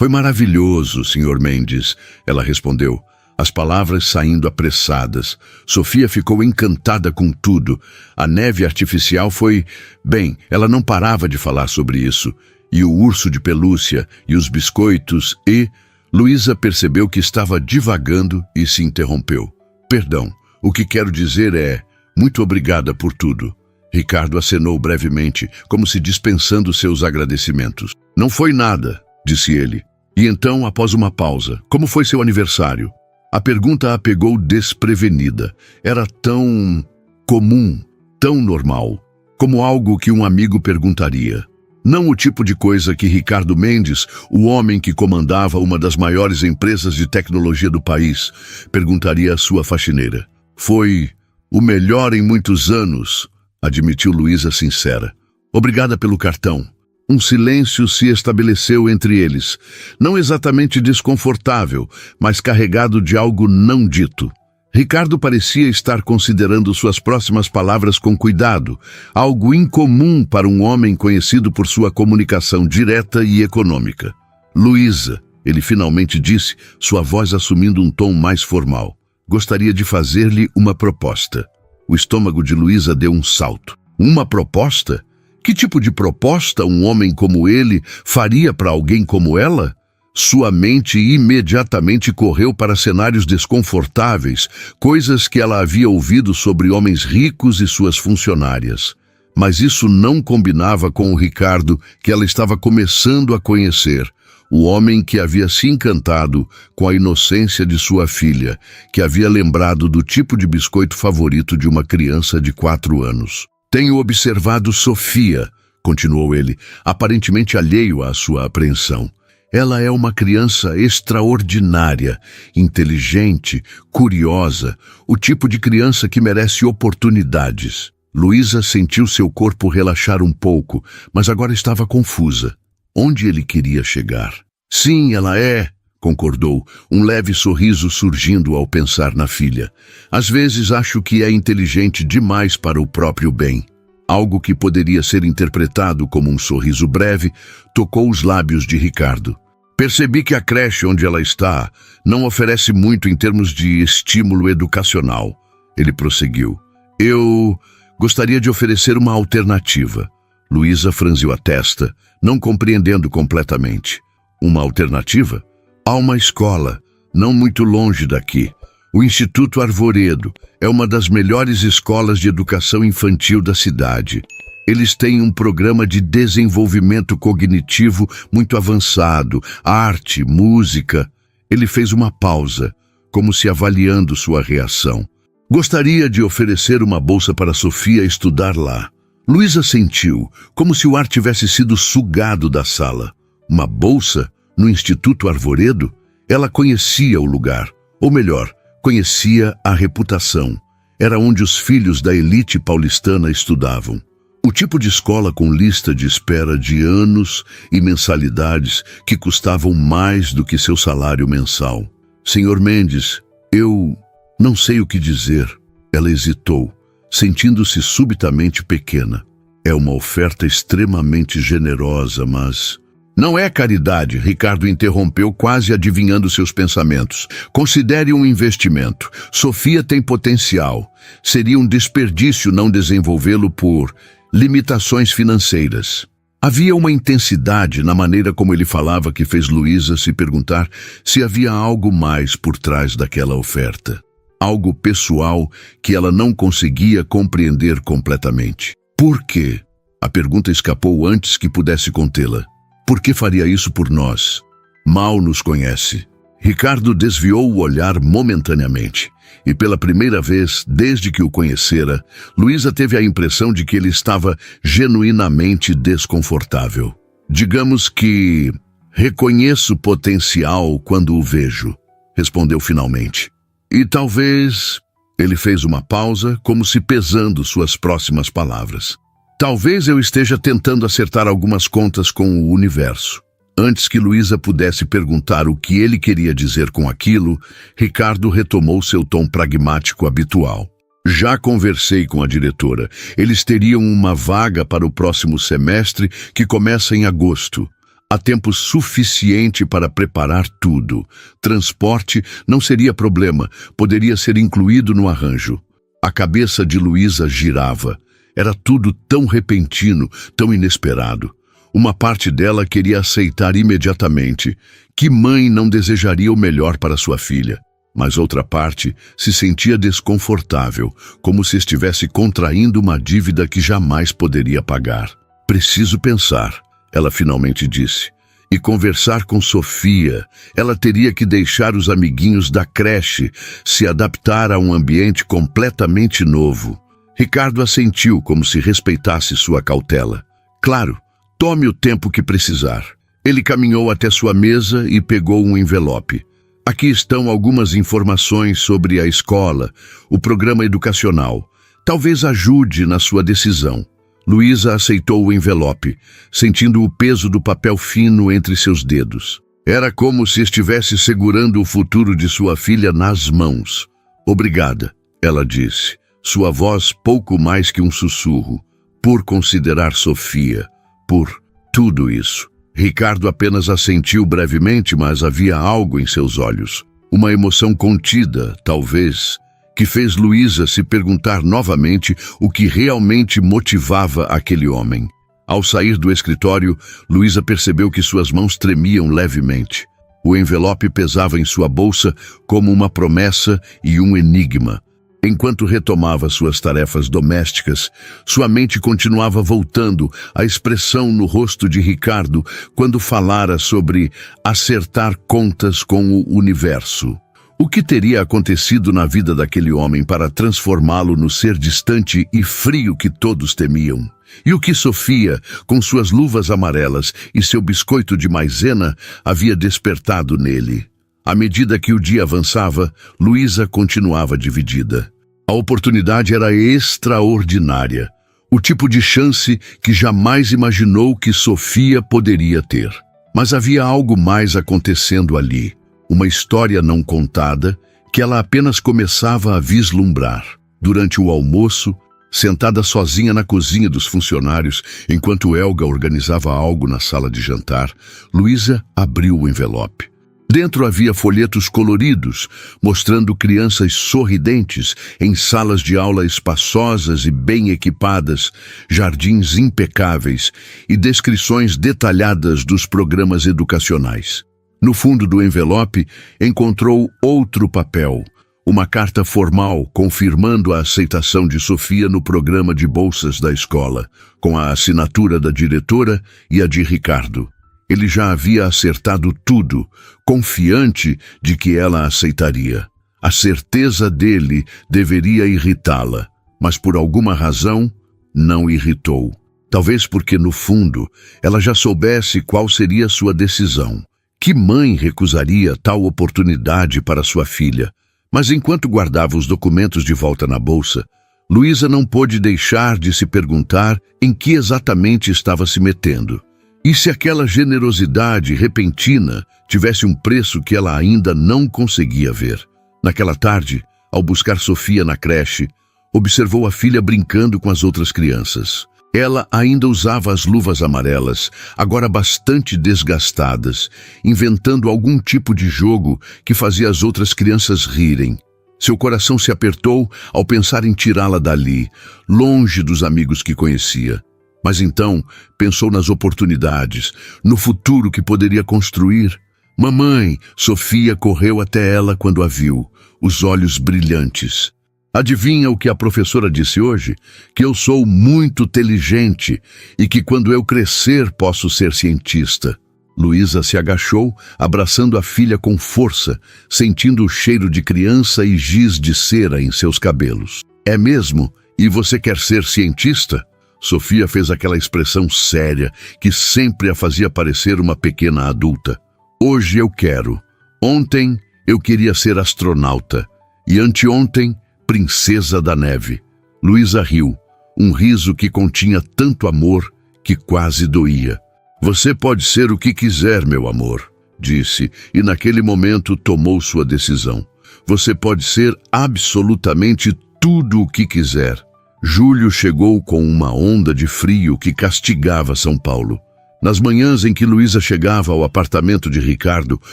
Foi maravilhoso, Sr. Mendes, ela respondeu, as palavras saindo apressadas. Sofia ficou encantada com tudo. A neve artificial foi... Bem, ela não parava de falar sobre isso. E o urso de pelúcia, e os biscoitos, e... Luísa percebeu que estava divagando e se interrompeu. Perdão, o que quero dizer é... Muito obrigada por tudo. Ricardo acenou brevemente, como se dispensando seus agradecimentos. Não foi nada, disse ele. E então, após uma pausa, como foi seu aniversário? A pergunta a pegou desprevenida. Era tão comum, tão normal, como algo que um amigo perguntaria. Não o tipo de coisa que Ricardo Mendes, o homem que comandava uma das maiores empresas de tecnologia do país, perguntaria à sua faxineira. Foi o melhor em muitos anos, admitiu Luísa sincera. Obrigada pelo cartão. Um silêncio se estabeleceu entre eles, não exatamente desconfortável, mas carregado de algo não dito. Ricardo parecia estar considerando suas próximas palavras com cuidado, algo incomum para um homem conhecido por sua comunicação direta e econômica. Luísa, ele finalmente disse, sua voz assumindo um tom mais formal. Gostaria de fazer-lhe uma proposta. O estômago de Luísa deu um salto. Uma proposta? Que tipo de proposta um homem como ele faria para alguém como ela? Sua mente imediatamente correu para cenários desconfortáveis, coisas que ela havia ouvido sobre homens ricos e suas funcionárias. Mas isso não combinava com o Ricardo que ela estava começando a conhecer, o homem que havia se encantado com a inocência de sua filha, que havia lembrado do tipo de biscoito favorito de uma criança de 4 anos. Tenho observado Sofia, continuou ele, aparentemente alheio à sua apreensão. Ela é uma criança extraordinária, inteligente, curiosa, o tipo de criança que merece oportunidades. Luísa sentiu seu corpo relaxar um pouco, mas agora estava confusa. Onde ele queria chegar? Sim, ela é, concordou, um leve sorriso surgindo ao pensar na filha. Às vezes acho que é inteligente demais para o próprio bem. Algo que poderia ser interpretado como um sorriso breve tocou os lábios de Ricardo. Percebi que a creche onde ela está não oferece muito em termos de estímulo educacional. Ele prosseguiu. Eu gostaria de oferecer uma alternativa. Luísa franziu a testa, não compreendendo completamente. Uma alternativa? Há uma escola, não muito longe daqui. O Instituto Arvoredo é uma das melhores escolas de educação infantil da cidade. Eles têm um programa de desenvolvimento cognitivo muito avançado, arte, música. Ele fez uma pausa, como se avaliando sua reação. Gostaria de oferecer uma bolsa para Sofia estudar lá. Luísa sentiu, como se o ar tivesse sido sugado da sala. Uma bolsa? No Instituto Arvoredo? Ela conhecia o lugar, ou melhor, conhecia a reputação. Era onde os filhos da elite paulistana estudavam. O tipo de escola com lista de espera de anos e mensalidades que custavam mais do que seu salário mensal. Sr. Mendes, eu não sei o que dizer. Ela hesitou, sentindo-se subitamente pequena. É uma oferta extremamente generosa, mas... Não é caridade, Ricardo interrompeu, quase adivinhando seus pensamentos. Considere um investimento. Sofia tem potencial. Seria um desperdício não desenvolvê-lo por limitações financeiras. Havia uma intensidade na maneira como ele falava que fez Luísa se perguntar se havia algo mais por trás daquela oferta. Algo pessoal que ela não conseguia compreender completamente. Por quê? A pergunta escapou antes que pudesse contê-la. Por que faria isso por nós? Mal nos conhece. Ricardo desviou o olhar momentaneamente. E pela primeira vez, desde que o conhecera, Luísa teve a impressão de que ele estava genuinamente desconfortável. Digamos que reconheço potencial quando o vejo, respondeu finalmente. E talvez... Ele fez uma pausa, como se pesando suas próximas palavras. Talvez eu esteja tentando acertar algumas contas com o universo. Antes que Luísa pudesse perguntar o que ele queria dizer com aquilo, Ricardo retomou seu tom pragmático habitual. Já conversei com a diretora. Eles teriam uma vaga para o próximo semestre, que começa em agosto. Há tempo suficiente para preparar tudo. Transporte não seria problema, poderia ser incluído no arranjo. A cabeça de Luísa girava. Era tudo tão repentino, tão inesperado. Uma parte dela queria aceitar imediatamente. Que mãe não desejaria o melhor para sua filha? Mas outra parte se sentia desconfortável, como se estivesse contraindo uma dívida que jamais poderia pagar. Preciso pensar, ela finalmente disse. E conversar com Sofia. Ela teria que deixar os amiguinhos da creche, se adaptar a um ambiente completamente novo. Ricardo assentiu como se respeitasse sua cautela. Claro. Tome o tempo que precisar. Ele caminhou até sua mesa e pegou um envelope. Aqui estão algumas informações sobre a escola, o programa educacional. Talvez ajude na sua decisão. Luísa aceitou o envelope, sentindo o peso do papel fino entre seus dedos. Era como se estivesse segurando o futuro de sua filha nas mãos. Obrigada, ela disse, sua voz pouco mais que um sussurro, por considerar Sofia. Por tudo isso. Ricardo apenas assentiu brevemente, mas havia algo em seus olhos. Uma emoção contida, talvez, que fez Luísa se perguntar novamente o que realmente motivava aquele homem. Ao sair do escritório, Luísa percebeu que suas mãos tremiam levemente. O envelope pesava em sua bolsa como uma promessa e um enigma. Enquanto retomava suas tarefas domésticas, sua mente continuava voltando à expressão no rosto de Ricardo quando falara sobre acertar contas com o universo. O que teria acontecido na vida daquele homem para transformá-lo no ser distante e frio que todos temiam? E o que Sofia, com suas luvas amarelas e seu biscoito de maisena, havia despertado nele? À medida que o dia avançava, Luísa continuava dividida. A oportunidade era extraordinária, o tipo de chance que jamais imaginou que Sofia poderia ter. Mas havia algo mais acontecendo ali, uma história não contada que ela apenas começava a vislumbrar. Durante o almoço, sentada sozinha na cozinha dos funcionários, enquanto Helga organizava algo na sala de jantar, Luísa abriu o envelope. Dentro havia folhetos coloridos, mostrando crianças sorridentes em salas de aula espaçosas e bem equipadas, jardins impecáveis e descrições detalhadas dos programas educacionais. No fundo do envelope, encontrou outro papel, uma carta formal confirmando a aceitação de Sofia no programa de bolsas da escola, com a assinatura da diretora e a de Ricardo. Ele já havia acertado tudo, confiante de que ela aceitaria. A certeza dele deveria irritá-la, mas por alguma razão não irritou. Talvez porque, no fundo, ela já soubesse qual seria sua decisão. Que mãe recusaria tal oportunidade para sua filha? Mas enquanto guardava os documentos de volta na bolsa, Luísa não pôde deixar de se perguntar em que exatamente estava se metendo. E se aquela generosidade repentina tivesse um preço que ela ainda não conseguia ver? Naquela tarde, ao buscar Sofia na creche, observou a filha brincando com as outras crianças. Ela ainda usava as luvas amarelas, agora bastante desgastadas, inventando algum tipo de jogo que fazia as outras crianças rirem. Seu coração se apertou ao pensar em tirá-la dali, longe dos amigos que conhecia. Mas então pensou nas oportunidades, no futuro que poderia construir. Mamãe, Sofia correu até ela quando a viu, os olhos brilhantes. Adivinha o que a professora disse hoje? Que eu sou muito inteligente e que quando eu crescer posso ser cientista. Luísa se agachou, abraçando a filha com força, sentindo o cheiro de criança e giz de cera em seus cabelos. É mesmo? E você quer ser cientista? Sofia fez aquela expressão séria que sempre a fazia parecer uma pequena adulta. Hoje eu quero. Ontem eu queria ser astronauta. E anteontem, princesa da neve. Luísa riu, um riso que continha tanto amor que quase doía. Você pode ser o que quiser, meu amor, disse, e naquele momento tomou sua decisão. Você pode ser absolutamente tudo o que quiser. Julho chegou com uma onda de frio que castigava São Paulo. Nas manhãs em que Luísa chegava ao apartamento de Ricardo,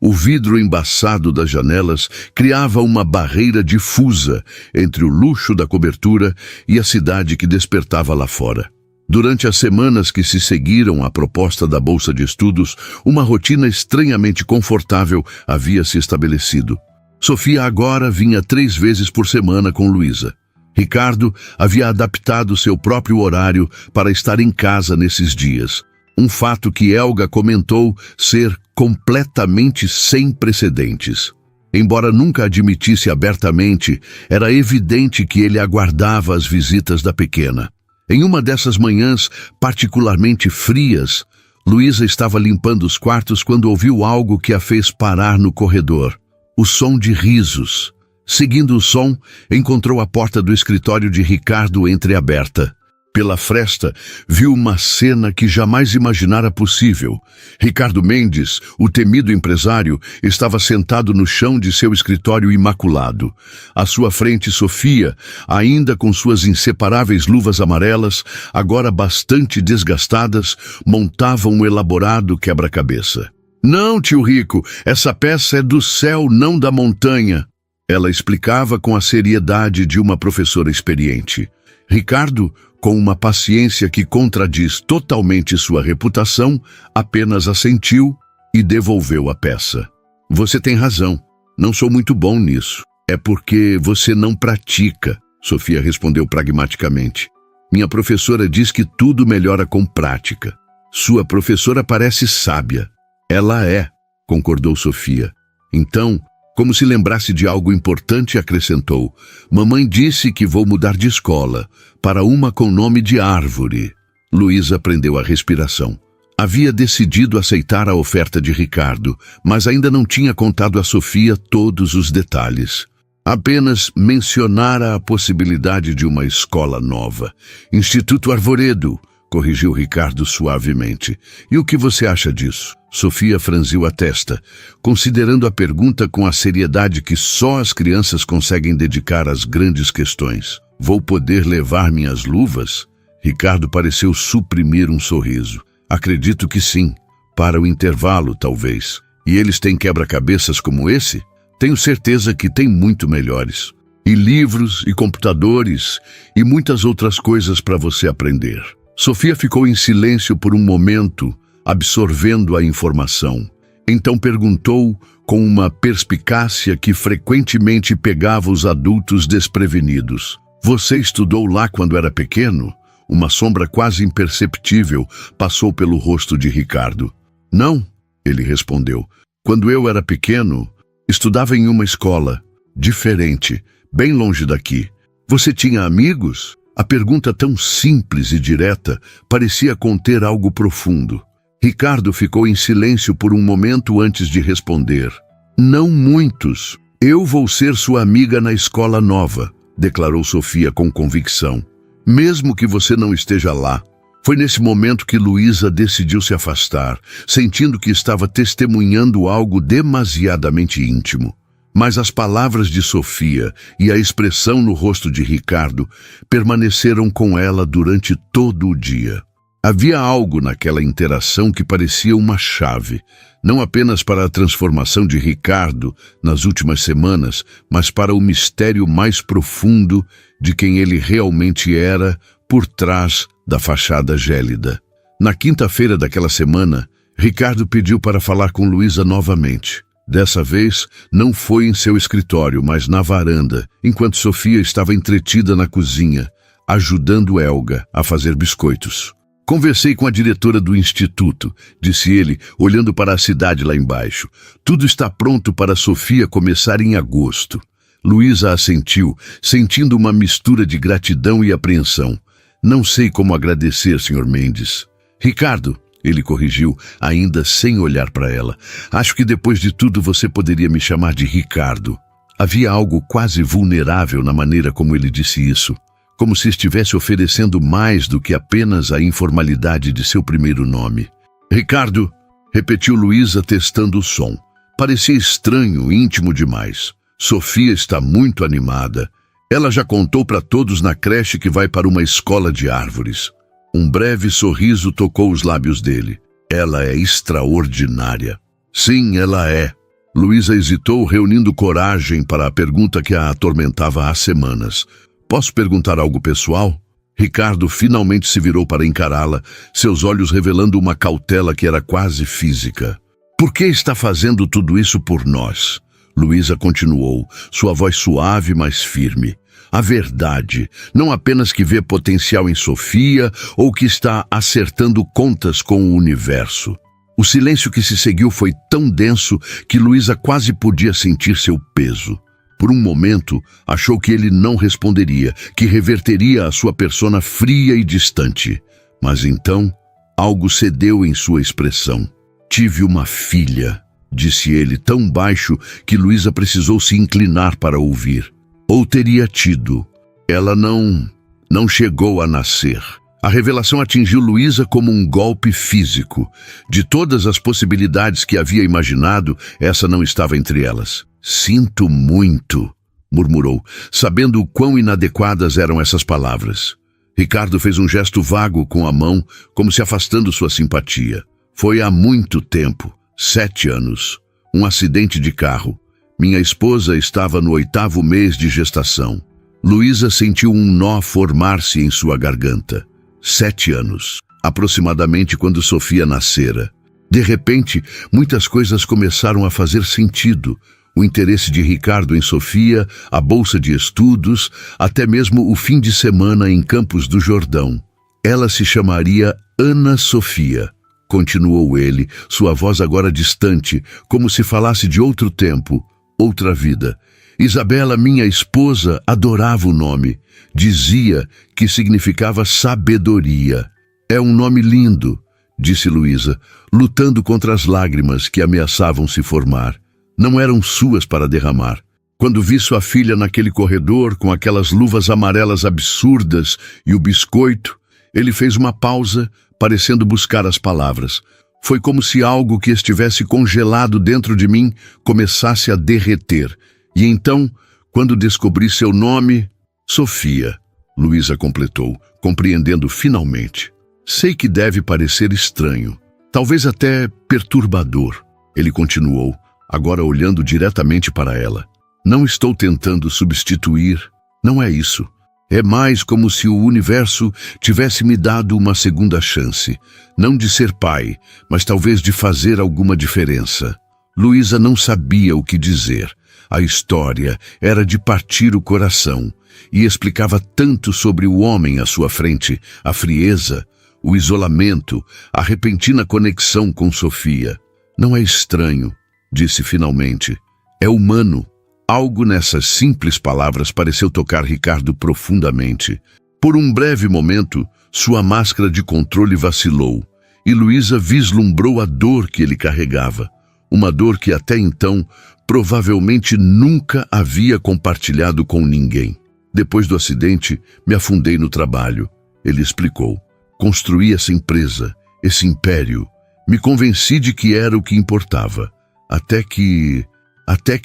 o vidro embaçado das janelas criava uma barreira difusa entre o luxo da cobertura e a cidade que despertava lá fora. Durante as semanas que se seguiram à proposta da bolsa de estudos, uma rotina estranhamente confortável havia se estabelecido. Sofia agora vinha 3 vezes por semana com Luísa. Ricardo havia adaptado seu próprio horário para estar em casa nesses dias. Um fato que Helga comentou ser completamente sem precedentes. Embora nunca admitisse abertamente, era evidente que ele aguardava as visitas da pequena. Em uma dessas manhãs particularmente frias, Luísa estava limpando os quartos quando ouviu algo que a fez parar no corredor. O som de risos. Seguindo o som, encontrou a porta do escritório de Ricardo entreaberta. Pela fresta, viu uma cena que jamais imaginara possível. Ricardo Mendes, o temido empresário, estava sentado no chão de seu escritório imaculado. À sua frente, Sofia, ainda com suas inseparáveis luvas amarelas, agora bastante desgastadas, montava um elaborado quebra-cabeça. Não, tio Rico, essa peça é do céu, não da montanha. Ela explicava com a seriedade de uma professora experiente. Ricardo, com uma paciência que contradiz totalmente sua reputação, apenas assentiu e devolveu a peça. Você tem razão, não sou muito bom nisso. É porque você não pratica, Sofia respondeu pragmaticamente. Minha professora diz que tudo melhora com prática. Sua professora parece sábia. Ela é, concordou Sofia. Então, como se lembrasse de algo importante, acrescentou: mamãe disse que vou mudar de escola, para uma com nome de árvore. Luísa prendeu a respiração. Havia decidido aceitar a oferta de Ricardo, mas ainda não tinha contado a Sofia todos os detalhes. Apenas mencionara a possibilidade de uma escola nova. Instituto Arvoredo, corrigiu Ricardo suavemente. E o que você acha disso? Sofia franziu a testa, considerando a pergunta com a seriedade que só as crianças conseguem dedicar às grandes questões. Vou poder levar minhas luvas? Ricardo pareceu suprimir um sorriso. Acredito que sim. Para o intervalo, talvez. E eles têm quebra-cabeças como esse? Tenho certeza que tem muito melhores. E livros, e computadores, e muitas outras coisas para você aprender. Sofia ficou em silêncio por um momento, absorvendo a informação. Então perguntou com uma perspicácia que frequentemente pegava os adultos desprevenidos. Você estudou lá quando era pequeno? Uma sombra quase imperceptível passou pelo rosto de Ricardo. Não, ele respondeu. Quando eu era pequeno, estudava em uma escola diferente, bem longe daqui. Você tinha amigos? A pergunta tão simples e direta parecia conter algo profundo. Ricardo ficou em silêncio por um momento antes de responder. Não muitos. Eu vou ser sua amiga na escola nova, declarou Sofia com convicção. Mesmo que você não esteja lá. Foi nesse momento que Luísa decidiu se afastar, sentindo que estava testemunhando algo demasiadamente íntimo. Mas as palavras de Sofia e a expressão no rosto de Ricardo permaneceram com ela durante todo o dia. Havia algo naquela interação que parecia uma chave, não apenas para a transformação de Ricardo nas últimas semanas, mas para o mistério mais profundo de quem ele realmente era por trás da fachada gélida. Na quinta-feira daquela semana, Ricardo pediu para falar com Luísa novamente. Dessa vez, não foi em seu escritório, mas na varanda, enquanto Sofia estava entretida na cozinha, ajudando Helga a fazer biscoitos. Conversei com a diretora do instituto, disse ele, olhando para a cidade lá embaixo. Tudo está pronto para Sofia começar em agosto. Luísa assentiu, sentindo uma mistura de gratidão e apreensão. Não sei como agradecer, Sr. Mendes. Ricardo, ele corrigiu, ainda sem olhar para ela. Acho que depois de tudo você poderia me chamar de Ricardo. Havia algo quase vulnerável na maneira como ele disse isso, como se estivesse oferecendo mais do que apenas a informalidade de seu primeiro nome. Ricardo, repetiu Luísa testando o som. Parecia estranho, íntimo demais. Sofia está muito animada. Ela já contou para todos na creche que vai para uma escola de árvores. Um breve sorriso tocou os lábios dele. Ela é extraordinária. Sim, ela é. Luísa hesitou, reunindo coragem para a pergunta que a atormentava há semanas. Posso perguntar algo pessoal? Ricardo finalmente se virou para encará-la, seus olhos revelando uma cautela que era quase física. Por que está fazendo tudo isso por nós? Luísa continuou, sua voz suave, mas firme. A verdade, não apenas que vê potencial em Sofia ou que está acertando contas com o universo. O silêncio que se seguiu foi tão denso que Luísa quase podia sentir seu peso. Por um momento, achou que ele não responderia, que reverteria a sua persona fria e distante. Mas então, algo cedeu em sua expressão. Tive uma filha, disse ele tão baixo que Luísa precisou se inclinar para ouvir. Ou teria tido. Ela não chegou a nascer. A revelação atingiu Luísa como um golpe físico. De todas as possibilidades que havia imaginado, essa não estava entre elas. Sinto muito, murmurou, sabendo o quão inadequadas eram essas palavras. Ricardo fez um gesto vago com a mão, como se afastando sua simpatia. Foi há muito tempo, 7 anos. Um acidente de carro. Minha esposa estava no 8º mês de gestação. Luísa sentiu um nó formar-se em sua garganta. 7 anos, aproximadamente quando Sofia nascera. De repente, muitas coisas começaram a fazer sentido. O interesse de Ricardo em Sofia, a bolsa de estudos, até mesmo o fim de semana em Campos do Jordão. Ela se chamaria Ana Sofia, continuou ele, sua voz agora distante, como se falasse de outro tempo, outra vida. Isabela, minha esposa, adorava o nome. Dizia que significava sabedoria. É um nome lindo, disse Luísa, lutando contra as lágrimas que ameaçavam se formar. Não eram suas para derramar. Quando vi sua filha naquele corredor com aquelas luvas amarelas absurdas e o biscoito, ele fez uma pausa, parecendo buscar as palavras. Foi como se algo que estivesse congelado dentro de mim começasse a derreter. E então, quando descobri seu nome, Sofia, Luísa completou, compreendendo finalmente. Sei que deve parecer estranho, talvez até perturbador. Ele continuou, agora olhando diretamente para ela. Não estou tentando substituir, não é isso. É mais como se o universo tivesse me dado uma segunda chance, não de ser pai, mas talvez de fazer alguma diferença. Luísa não sabia o que dizer. A história era de partir o coração e explicava tanto sobre o homem à sua frente, a frieza, o isolamento, a repentina conexão com Sofia. Não é estranho, disse finalmente. É humano. Algo nessas simples palavras pareceu tocar Ricardo profundamente. Por um breve momento, sua máscara de controle vacilou e Luísa vislumbrou a dor que ele carregava. Uma dor que até então provavelmente nunca havia compartilhado com ninguém. Depois do acidente, me afundei no trabalho. Ele explicou. Construí essa empresa, esse império. Me convenci de que era o que importava. Até que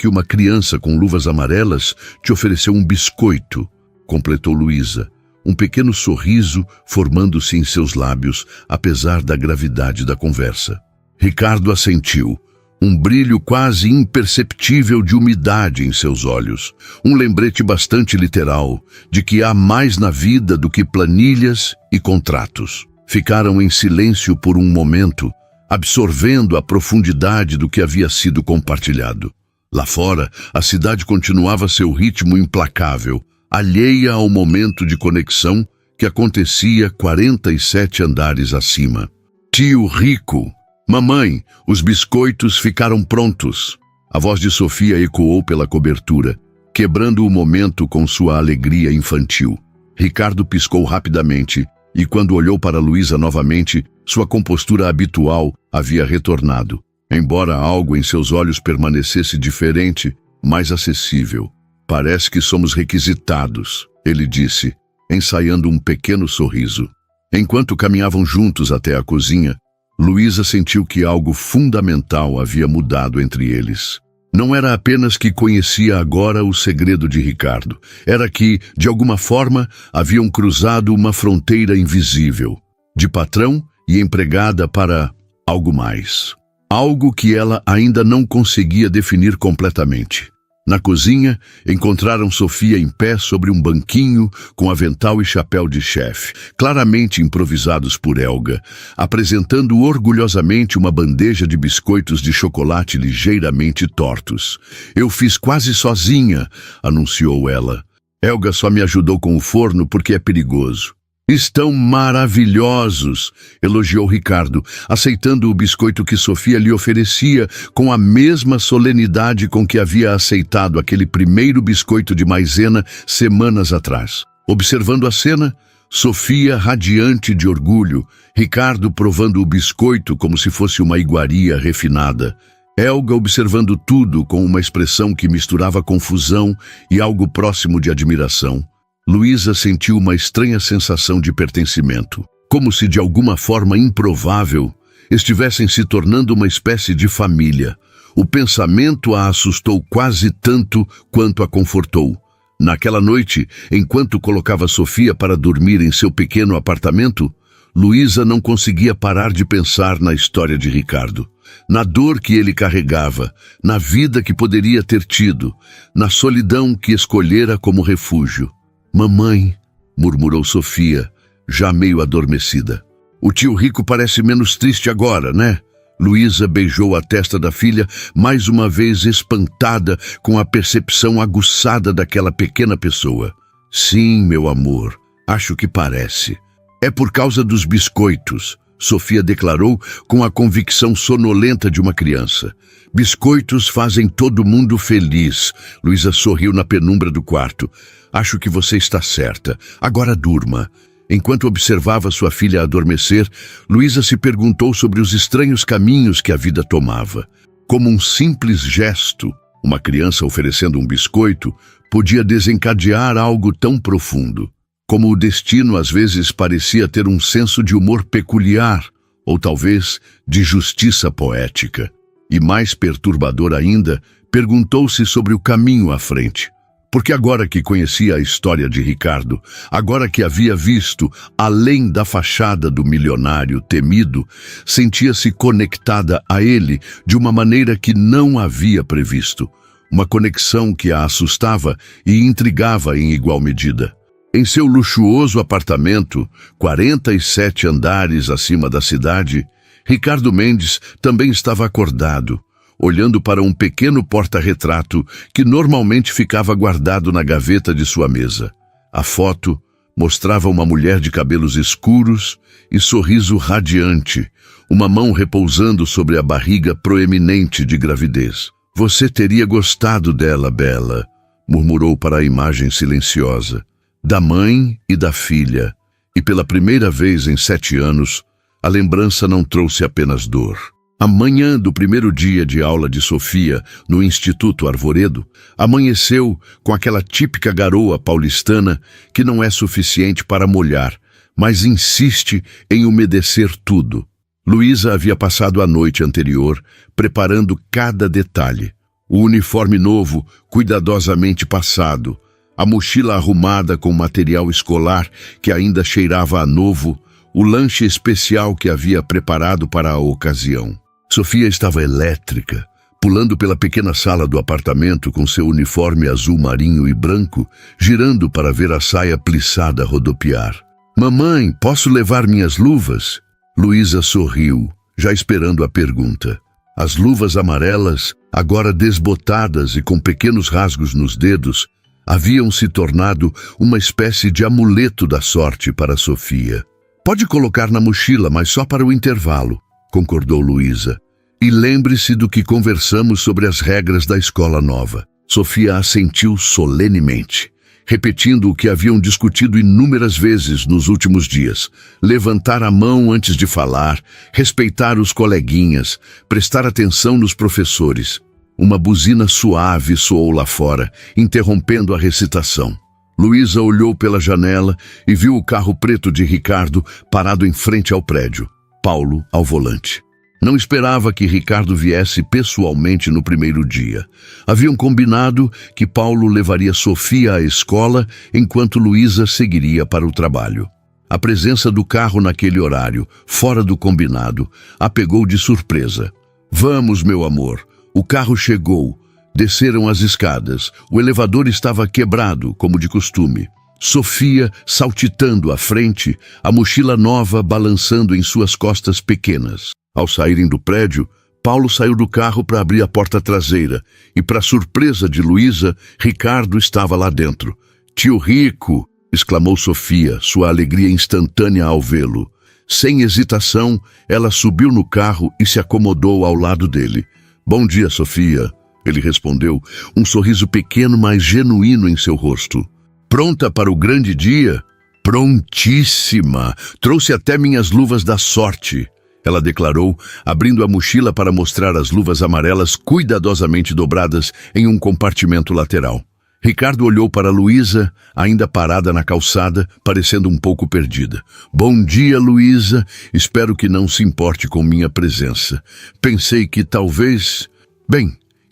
uma criança com luvas amarelas te ofereceu um biscoito, completou Luísa, um pequeno sorriso formando-se em seus lábios, apesar da gravidade da conversa. Ricardo assentiu, um brilho quase imperceptível de umidade em seus olhos, um lembrete bastante literal de que há mais na vida do que planilhas e contratos. Ficaram em silêncio por um momento, absorvendo a profundidade do que havia sido compartilhado. Lá fora, a cidade continuava seu ritmo implacável, alheia ao momento de conexão que acontecia 47 andares acima. Tio Rico! Mamãe, os biscoitos ficaram prontos. A voz de Sofia ecoou pela cobertura, quebrando o momento com sua alegria infantil. Ricardo piscou rapidamente e, quando olhou para Luísa novamente, sua compostura habitual havia retornado, embora algo em seus olhos permanecesse diferente, mais acessível. Parece que somos requisitados, ele disse, ensaiando um pequeno sorriso. Enquanto caminhavam juntos até a cozinha, Luísa sentiu que algo fundamental havia mudado entre eles. Não era apenas que conhecia agora o segredo de Ricardo, era que, de alguma forma, haviam cruzado uma fronteira invisível, de patrão e empregada para algo mais. Algo que ela ainda não conseguia definir completamente. Na cozinha, encontraram Sofia em pé sobre um banquinho com avental e chapéu de chefe, claramente improvisados por Helga, apresentando orgulhosamente uma bandeja de biscoitos de chocolate ligeiramente tortos. "Eu fiz quase sozinha", anunciou ela. "Helga só me ajudou com o forno porque é perigoso." "Estão maravilhosos", elogiou Ricardo, aceitando o biscoito que Sofia lhe oferecia com a mesma solenidade com que havia aceitado aquele primeiro biscoito de maisena semanas atrás. Observando a cena, Sofia radiante de orgulho, Ricardo provando o biscoito como se fosse uma iguaria refinada, Helga observando tudo com uma expressão que misturava confusão e algo próximo de admiração. Luísa sentiu uma estranha sensação de pertencimento, como se de alguma forma improvável estivessem se tornando uma espécie de família. O pensamento a assustou quase tanto quanto a confortou. Naquela noite, enquanto colocava Sofia para dormir em seu pequeno apartamento, Luísa não conseguia parar de pensar na história de Ricardo, na dor que ele carregava, na vida que poderia ter tido, na solidão que escolhera como refúgio. "Mamãe", murmurou Sofia, já meio adormecida. "O tio Rico parece menos triste agora, né?" Luísa beijou a testa da filha, mais uma vez espantada com a percepção aguçada daquela pequena pessoa. "Sim, meu amor, acho que parece. É por causa dos biscoitos", Sofia declarou com a convicção sonolenta de uma criança. "Biscoitos fazem todo mundo feliz." Luísa sorriu na penumbra do quarto. "Acho que você está certa. Agora durma." Enquanto observava sua filha adormecer, Luísa se perguntou sobre os estranhos caminhos que a vida tomava. Como um simples gesto, uma criança oferecendo um biscoito, podia desencadear algo tão profundo. Como o destino às vezes parecia ter um senso de humor peculiar, ou talvez de justiça poética. E mais perturbador ainda, perguntou-se sobre o caminho à frente. Porque agora que conhecia a história de Ricardo, agora que havia visto além da fachada do milionário temido, sentia-se conectada a ele de uma maneira que não havia previsto. Uma conexão que a assustava e intrigava em igual medida. Em seu luxuoso apartamento, 47 andares acima da cidade, Ricardo Mendes também estava acordado, olhando para um pequeno porta-retrato que normalmente ficava guardado na gaveta de sua mesa. A foto mostrava uma mulher de cabelos escuros e sorriso radiante, uma mão repousando sobre a barriga proeminente de gravidez. "Você teria gostado dela, Bela", murmurou para a imagem silenciosa. Da mãe e da filha, e pela primeira vez em 7 anos, a lembrança não trouxe apenas dor. A manhã do primeiro dia de aula de Sofia no Instituto Arvoredo amanheceu com aquela típica garoa paulistana que não é suficiente para molhar, mas insiste em umedecer tudo. Luísa havia passado a noite anterior preparando cada detalhe. O uniforme novo, cuidadosamente passado, a mochila arrumada com material escolar que ainda cheirava a novo, o lanche especial que havia preparado para a ocasião. Sofia estava elétrica, pulando pela pequena sala do apartamento com seu uniforme azul marinho e branco, girando para ver a saia plissada rodopiar. "Mamãe, posso levar minhas luvas?" Luísa sorriu, já esperando a pergunta. As luvas amarelas, agora desbotadas e com pequenos rasgos nos dedos, haviam se tornado uma espécie de amuleto da sorte para Sofia. "Pode colocar na mochila, mas só para o intervalo", concordou Luísa. "E lembre-se do que conversamos sobre as regras da escola nova." Sofia assentiu solenemente, repetindo o que haviam discutido inúmeras vezes nos últimos dias: levantar a mão antes de falar, respeitar os coleguinhas, prestar atenção nos professores. Uma buzina suave soou lá fora, interrompendo a recitação. Luísa olhou pela janela e viu o carro preto de Ricardo parado em frente ao prédio, Paulo ao volante. Não esperava que Ricardo viesse pessoalmente no primeiro dia. Haviam combinado que Paulo levaria Sofia à escola enquanto Luísa seguiria para o trabalho. A presença do carro naquele horário, fora do combinado, a pegou de surpresa. "Vamos, meu amor." O carro chegou. Desceram as escadas. O elevador estava quebrado, como de costume. Sofia saltitando à frente, a mochila nova balançando em suas costas pequenas. Ao saírem do prédio, Paulo saiu do carro para abrir a porta traseira e, para surpresa de Luísa, Ricardo estava lá dentro. "Tio Rico!" exclamou Sofia, sua alegria instantânea ao vê-lo. Sem hesitação, ela subiu no carro e se acomodou ao lado dele. "Bom dia, Sofia," ele respondeu, um sorriso pequeno, mas genuíno em seu rosto. "Pronta para o grande dia?" "Prontíssima! Trouxe até minhas luvas da sorte," ela declarou, abrindo a mochila para mostrar as luvas amarelas cuidadosamente dobradas em um compartimento lateral. Ricardo olhou para Luísa, ainda parada na calçada, parecendo um pouco perdida. "Bom dia, Luísa. Espero que não se importe com minha presença. Pensei que talvez...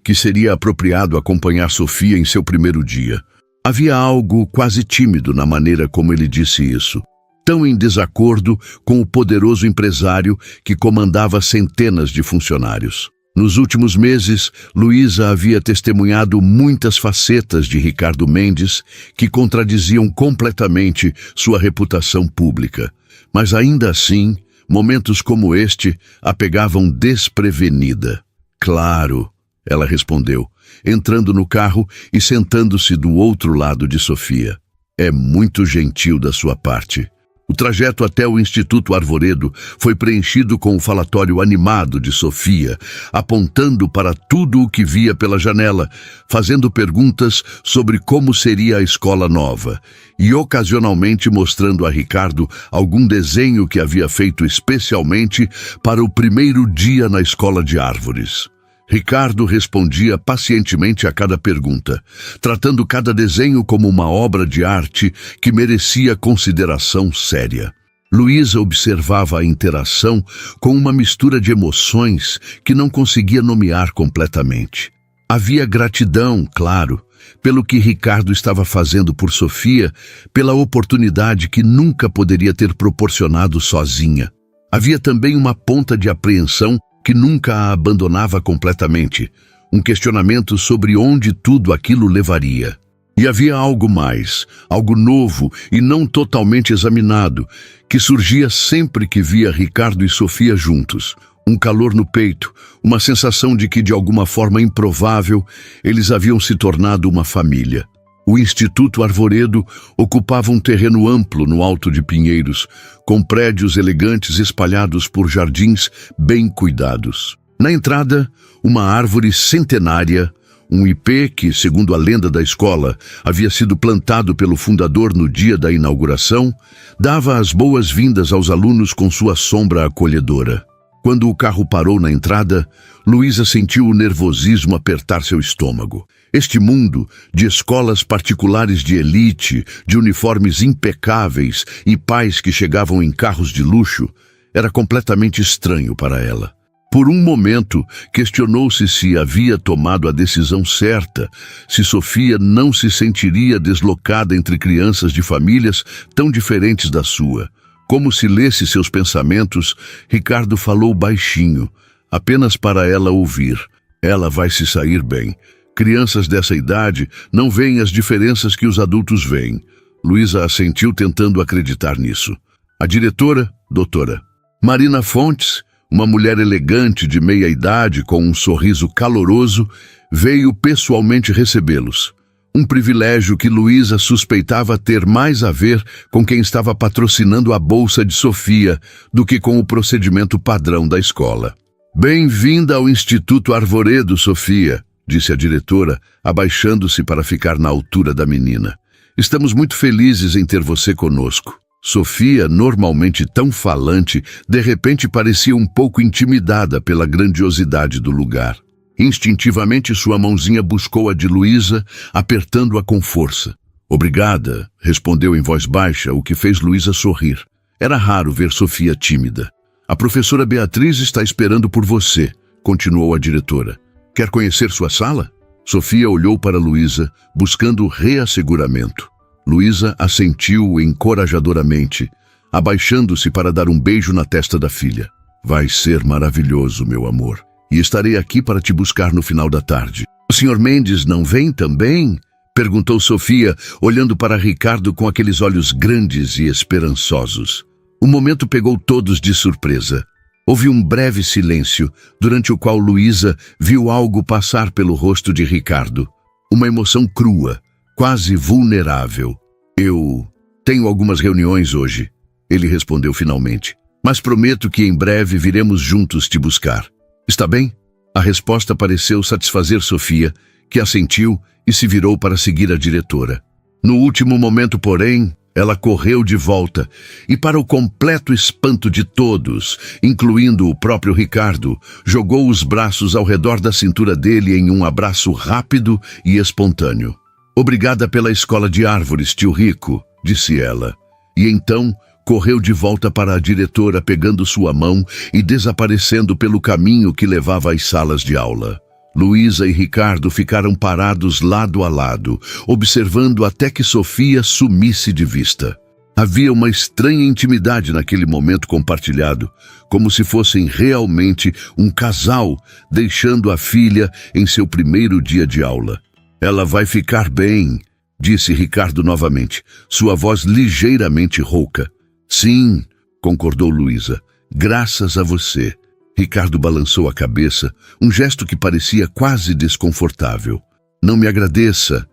que seria apropriado acompanhar Sofia em seu primeiro dia." Havia algo quase tímido na maneira como ele disse isso, tão em desacordo com o poderoso empresário que comandava centenas de funcionários. Nos últimos meses, Luísa havia testemunhado muitas facetas de Ricardo Mendes que contradiziam completamente sua reputação pública. Mas ainda assim, momentos como este a pegavam desprevenida. "Claro," ela respondeu, entrando no carro e sentando-se do outro lado de Sofia. "É muito gentil da sua parte." O trajeto até o Instituto Arvoredo foi preenchido com o falatório animado de Sofia, apontando para tudo o que via pela janela, fazendo perguntas sobre como seria a escola nova e ocasionalmente mostrando a Ricardo algum desenho que havia feito especialmente para o primeiro dia na escola de árvores. Ricardo respondia pacientemente a cada pergunta, tratando cada desenho como uma obra de arte que merecia consideração séria. Luísa observava a interação com uma mistura de emoções que não conseguia nomear completamente. Havia gratidão, claro, pelo que Ricardo estava fazendo por Sofia, pela oportunidade que nunca poderia ter proporcionado sozinha. Havia também uma ponta de apreensão que nunca a abandonava completamente, um questionamento sobre onde tudo aquilo levaria. E havia algo mais, algo novo e não totalmente examinado, que surgia sempre que via Ricardo e Sofia juntos. Um calor no peito, uma sensação de que, de alguma forma improvável, eles haviam se tornado uma família. O Instituto Arvoredo ocupava um terreno amplo no Alto de Pinheiros, com prédios elegantes espalhados por jardins bem cuidados. Na entrada, uma árvore centenária, um ipê que, segundo a lenda da escola, havia sido plantado pelo fundador no dia da inauguração, dava as boas-vindas aos alunos com sua sombra acolhedora. Quando o carro parou na entrada, Luísa sentiu o nervosismo apertar seu estômago. Este mundo de escolas particulares de elite, de uniformes impecáveis e pais que chegavam em carros de luxo, era completamente estranho para ela. Por um momento, questionou-se se havia tomado a decisão certa, se Sofia não se sentiria deslocada entre crianças de famílias tão diferentes da sua. Como se lesse seus pensamentos, Ricardo falou baixinho, apenas para ela ouvir. Ela vai se sair bem. Crianças dessa idade não veem as diferenças que os adultos veem. Luísa assentiu tentando acreditar nisso. A diretora, doutora Marina Fontes, uma mulher elegante de meia idade com um sorriso caloroso, veio pessoalmente recebê-los. Um privilégio que Luísa suspeitava ter mais a ver com quem estava patrocinando a bolsa de Sofia do que com o procedimento padrão da escola. "Bem-vinda ao Instituto Arvoredo, Sofia", disse a diretora, abaixando-se para ficar na altura da menina. "Estamos muito felizes em ter você conosco." Sofia, normalmente tão falante, de repente parecia um pouco intimidada pela grandiosidade do lugar. Instintivamente, sua mãozinha buscou a de Luísa, apertando-a com força. "Obrigada", respondeu em voz baixa, o que fez Luísa sorrir. Era raro ver Sofia tímida. "A professora Beatriz está esperando por você", continuou a diretora. "Quer conhecer sua sala?" Sofia olhou para Luísa, buscando reasseguramento. Luísa assentiu encorajadoramente, abaixando-se para dar um beijo na testa da filha. "Vai ser maravilhoso, meu amor. E estarei aqui para te buscar no final da tarde." "O Sr. Mendes não vem também?" perguntou Sofia, olhando para Ricardo com aqueles olhos grandes e esperançosos. O momento pegou todos de surpresa. Houve um breve silêncio, durante o qual Luísa viu algo passar pelo rosto de Ricardo. Uma emoção crua, quase vulnerável. "Eu tenho algumas reuniões hoje", ele respondeu finalmente. "Mas prometo que em breve viremos juntos te buscar. Está bem?" A resposta pareceu satisfazer Sofia, que assentiu e se virou para seguir a diretora. No último momento, porém, ela correu de volta e, para o completo espanto de todos, incluindo o próprio Ricardo, jogou os braços ao redor da cintura dele em um abraço rápido e espontâneo. "Obrigada pela escola de árvores, tio Rico", disse ela. E então correu de volta para a diretora, pegando sua mão e desaparecendo pelo caminho que levava às salas de aula. Luísa e Ricardo ficaram parados lado a lado, observando até que Sofia sumisse de vista. Havia uma estranha intimidade naquele momento compartilhado, como se fossem realmente um casal deixando a filha em seu primeiro dia de aula. "Ela vai ficar bem", disse Ricardo novamente, sua voz ligeiramente rouca. "Sim", concordou Luísa, "graças a você." Ricardo balançou a cabeça, um gesto que parecia quase desconfortável. "Não me agradeça.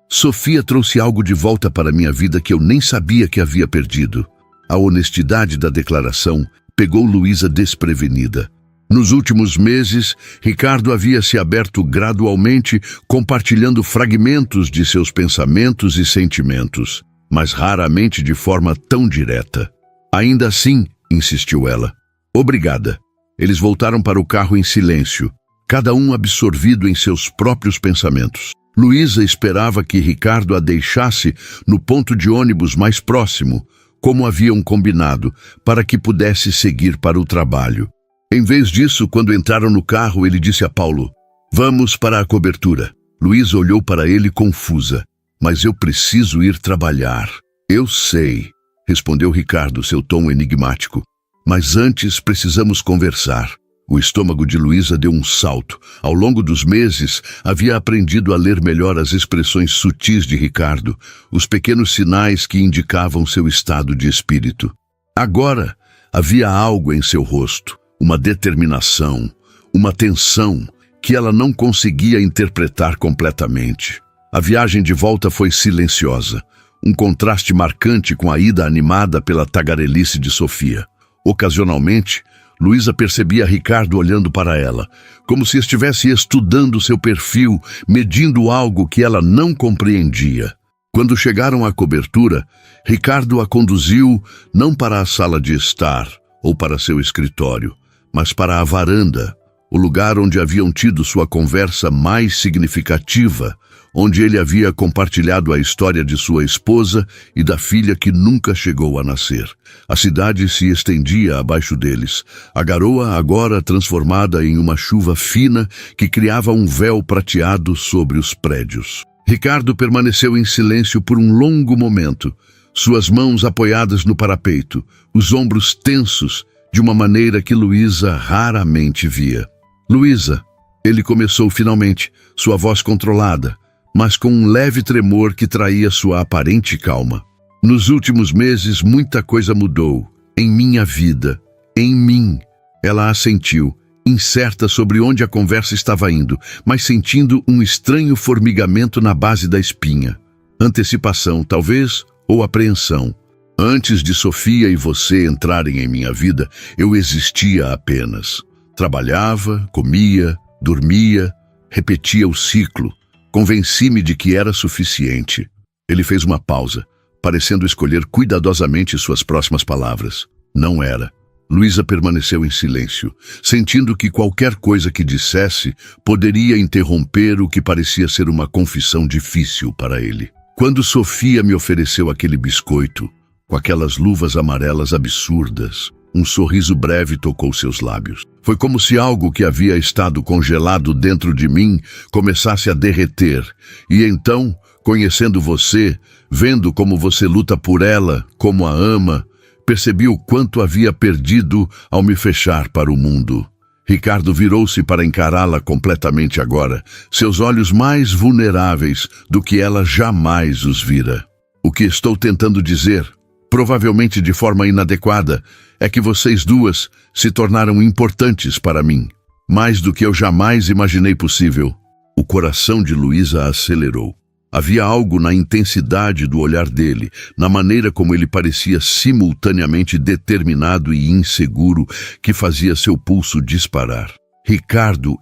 Sofia trouxe algo de volta para minha vida que eu nem sabia que havia perdido." A honestidade da declaração pegou Luísa desprevenida. Nos últimos meses, Ricardo havia se aberto gradualmente, compartilhando fragmentos de seus pensamentos e sentimentos, mas raramente de forma tão direta. "Ainda assim", insistiu ela. "Obrigada." Eles voltaram para o carro em silêncio, cada um absorvido em seus próprios pensamentos. Luísa esperava que Ricardo a deixasse no ponto de ônibus mais próximo, como haviam combinado, para que pudesse seguir para o trabalho. Em vez disso, quando entraram no carro, ele disse a Paulo: "Vamos para a cobertura." Luísa olhou para ele confusa. "Mas eu preciso ir trabalhar." "Eu sei", respondeu Ricardo, seu tom enigmático. "Mas antes precisamos conversar." O estômago de Luísa deu um salto. Ao longo dos meses, havia aprendido a ler melhor as expressões sutis de Ricardo, os pequenos sinais que indicavam seu estado de espírito. Agora, havia algo em seu rosto, uma determinação, uma tensão que ela não conseguia interpretar completamente. A viagem de volta foi silenciosa, um contraste marcante com a ida animada pela tagarelice de Sofia. Ocasionalmente, Luísa percebia Ricardo olhando para ela, como se estivesse estudando seu perfil, medindo algo que ela não compreendia. Quando chegaram à cobertura, Ricardo a conduziu não para a sala de estar ou para seu escritório, mas para a varanda, o lugar onde haviam tido sua conversa mais significativa, onde ele havia compartilhado a história de sua esposa e da filha que nunca chegou a nascer. A cidade se estendia abaixo deles, a garoa agora transformada em uma chuva fina que criava um véu prateado sobre os prédios. Ricardo permaneceu em silêncio por um longo momento, suas mãos apoiadas no parapeito, os ombros tensos, de uma maneira que Luísa raramente via. Luísa, ele começou finalmente, sua voz controlada, mas com um leve tremor que traía sua aparente calma. Nos últimos meses, muita coisa mudou. Em minha vida. Em mim. Ela assentiu, incerta sobre onde a conversa estava indo, mas sentindo um estranho formigamento na base da espinha. Antecipação, talvez, ou apreensão. Antes de Sofia e você entrarem em minha vida, eu existia apenas. Trabalhava, comia, dormia, repetia o ciclo. Convenci-me de que era suficiente. Ele fez uma pausa, parecendo escolher cuidadosamente suas próximas palavras. Não era. Luísa permaneceu em silêncio, sentindo que qualquer coisa que dissesse poderia interromper o que parecia ser uma confissão difícil para ele. Quando Sofia me ofereceu aquele biscoito, com aquelas luvas amarelas absurdas, um sorriso breve tocou seus lábios. Foi como se algo que havia estado congelado dentro de mim começasse a derreter. E então, conhecendo você, vendo como você luta por ela, como a ama, percebi o quanto havia perdido ao me fechar para o mundo. Ricardo virou-se para encará-la completamente agora, seus olhos mais vulneráveis do que ela jamais os vira. O que estou tentando dizer, provavelmente de forma inadequada, é que vocês duas se tornaram importantes para mim, mais do que eu jamais imaginei possível. O coração de Luísa acelerou. Havia algo na intensidade do olhar dele, na maneira como ele parecia simultaneamente determinado e inseguro, que fazia seu pulso disparar. Ricardo,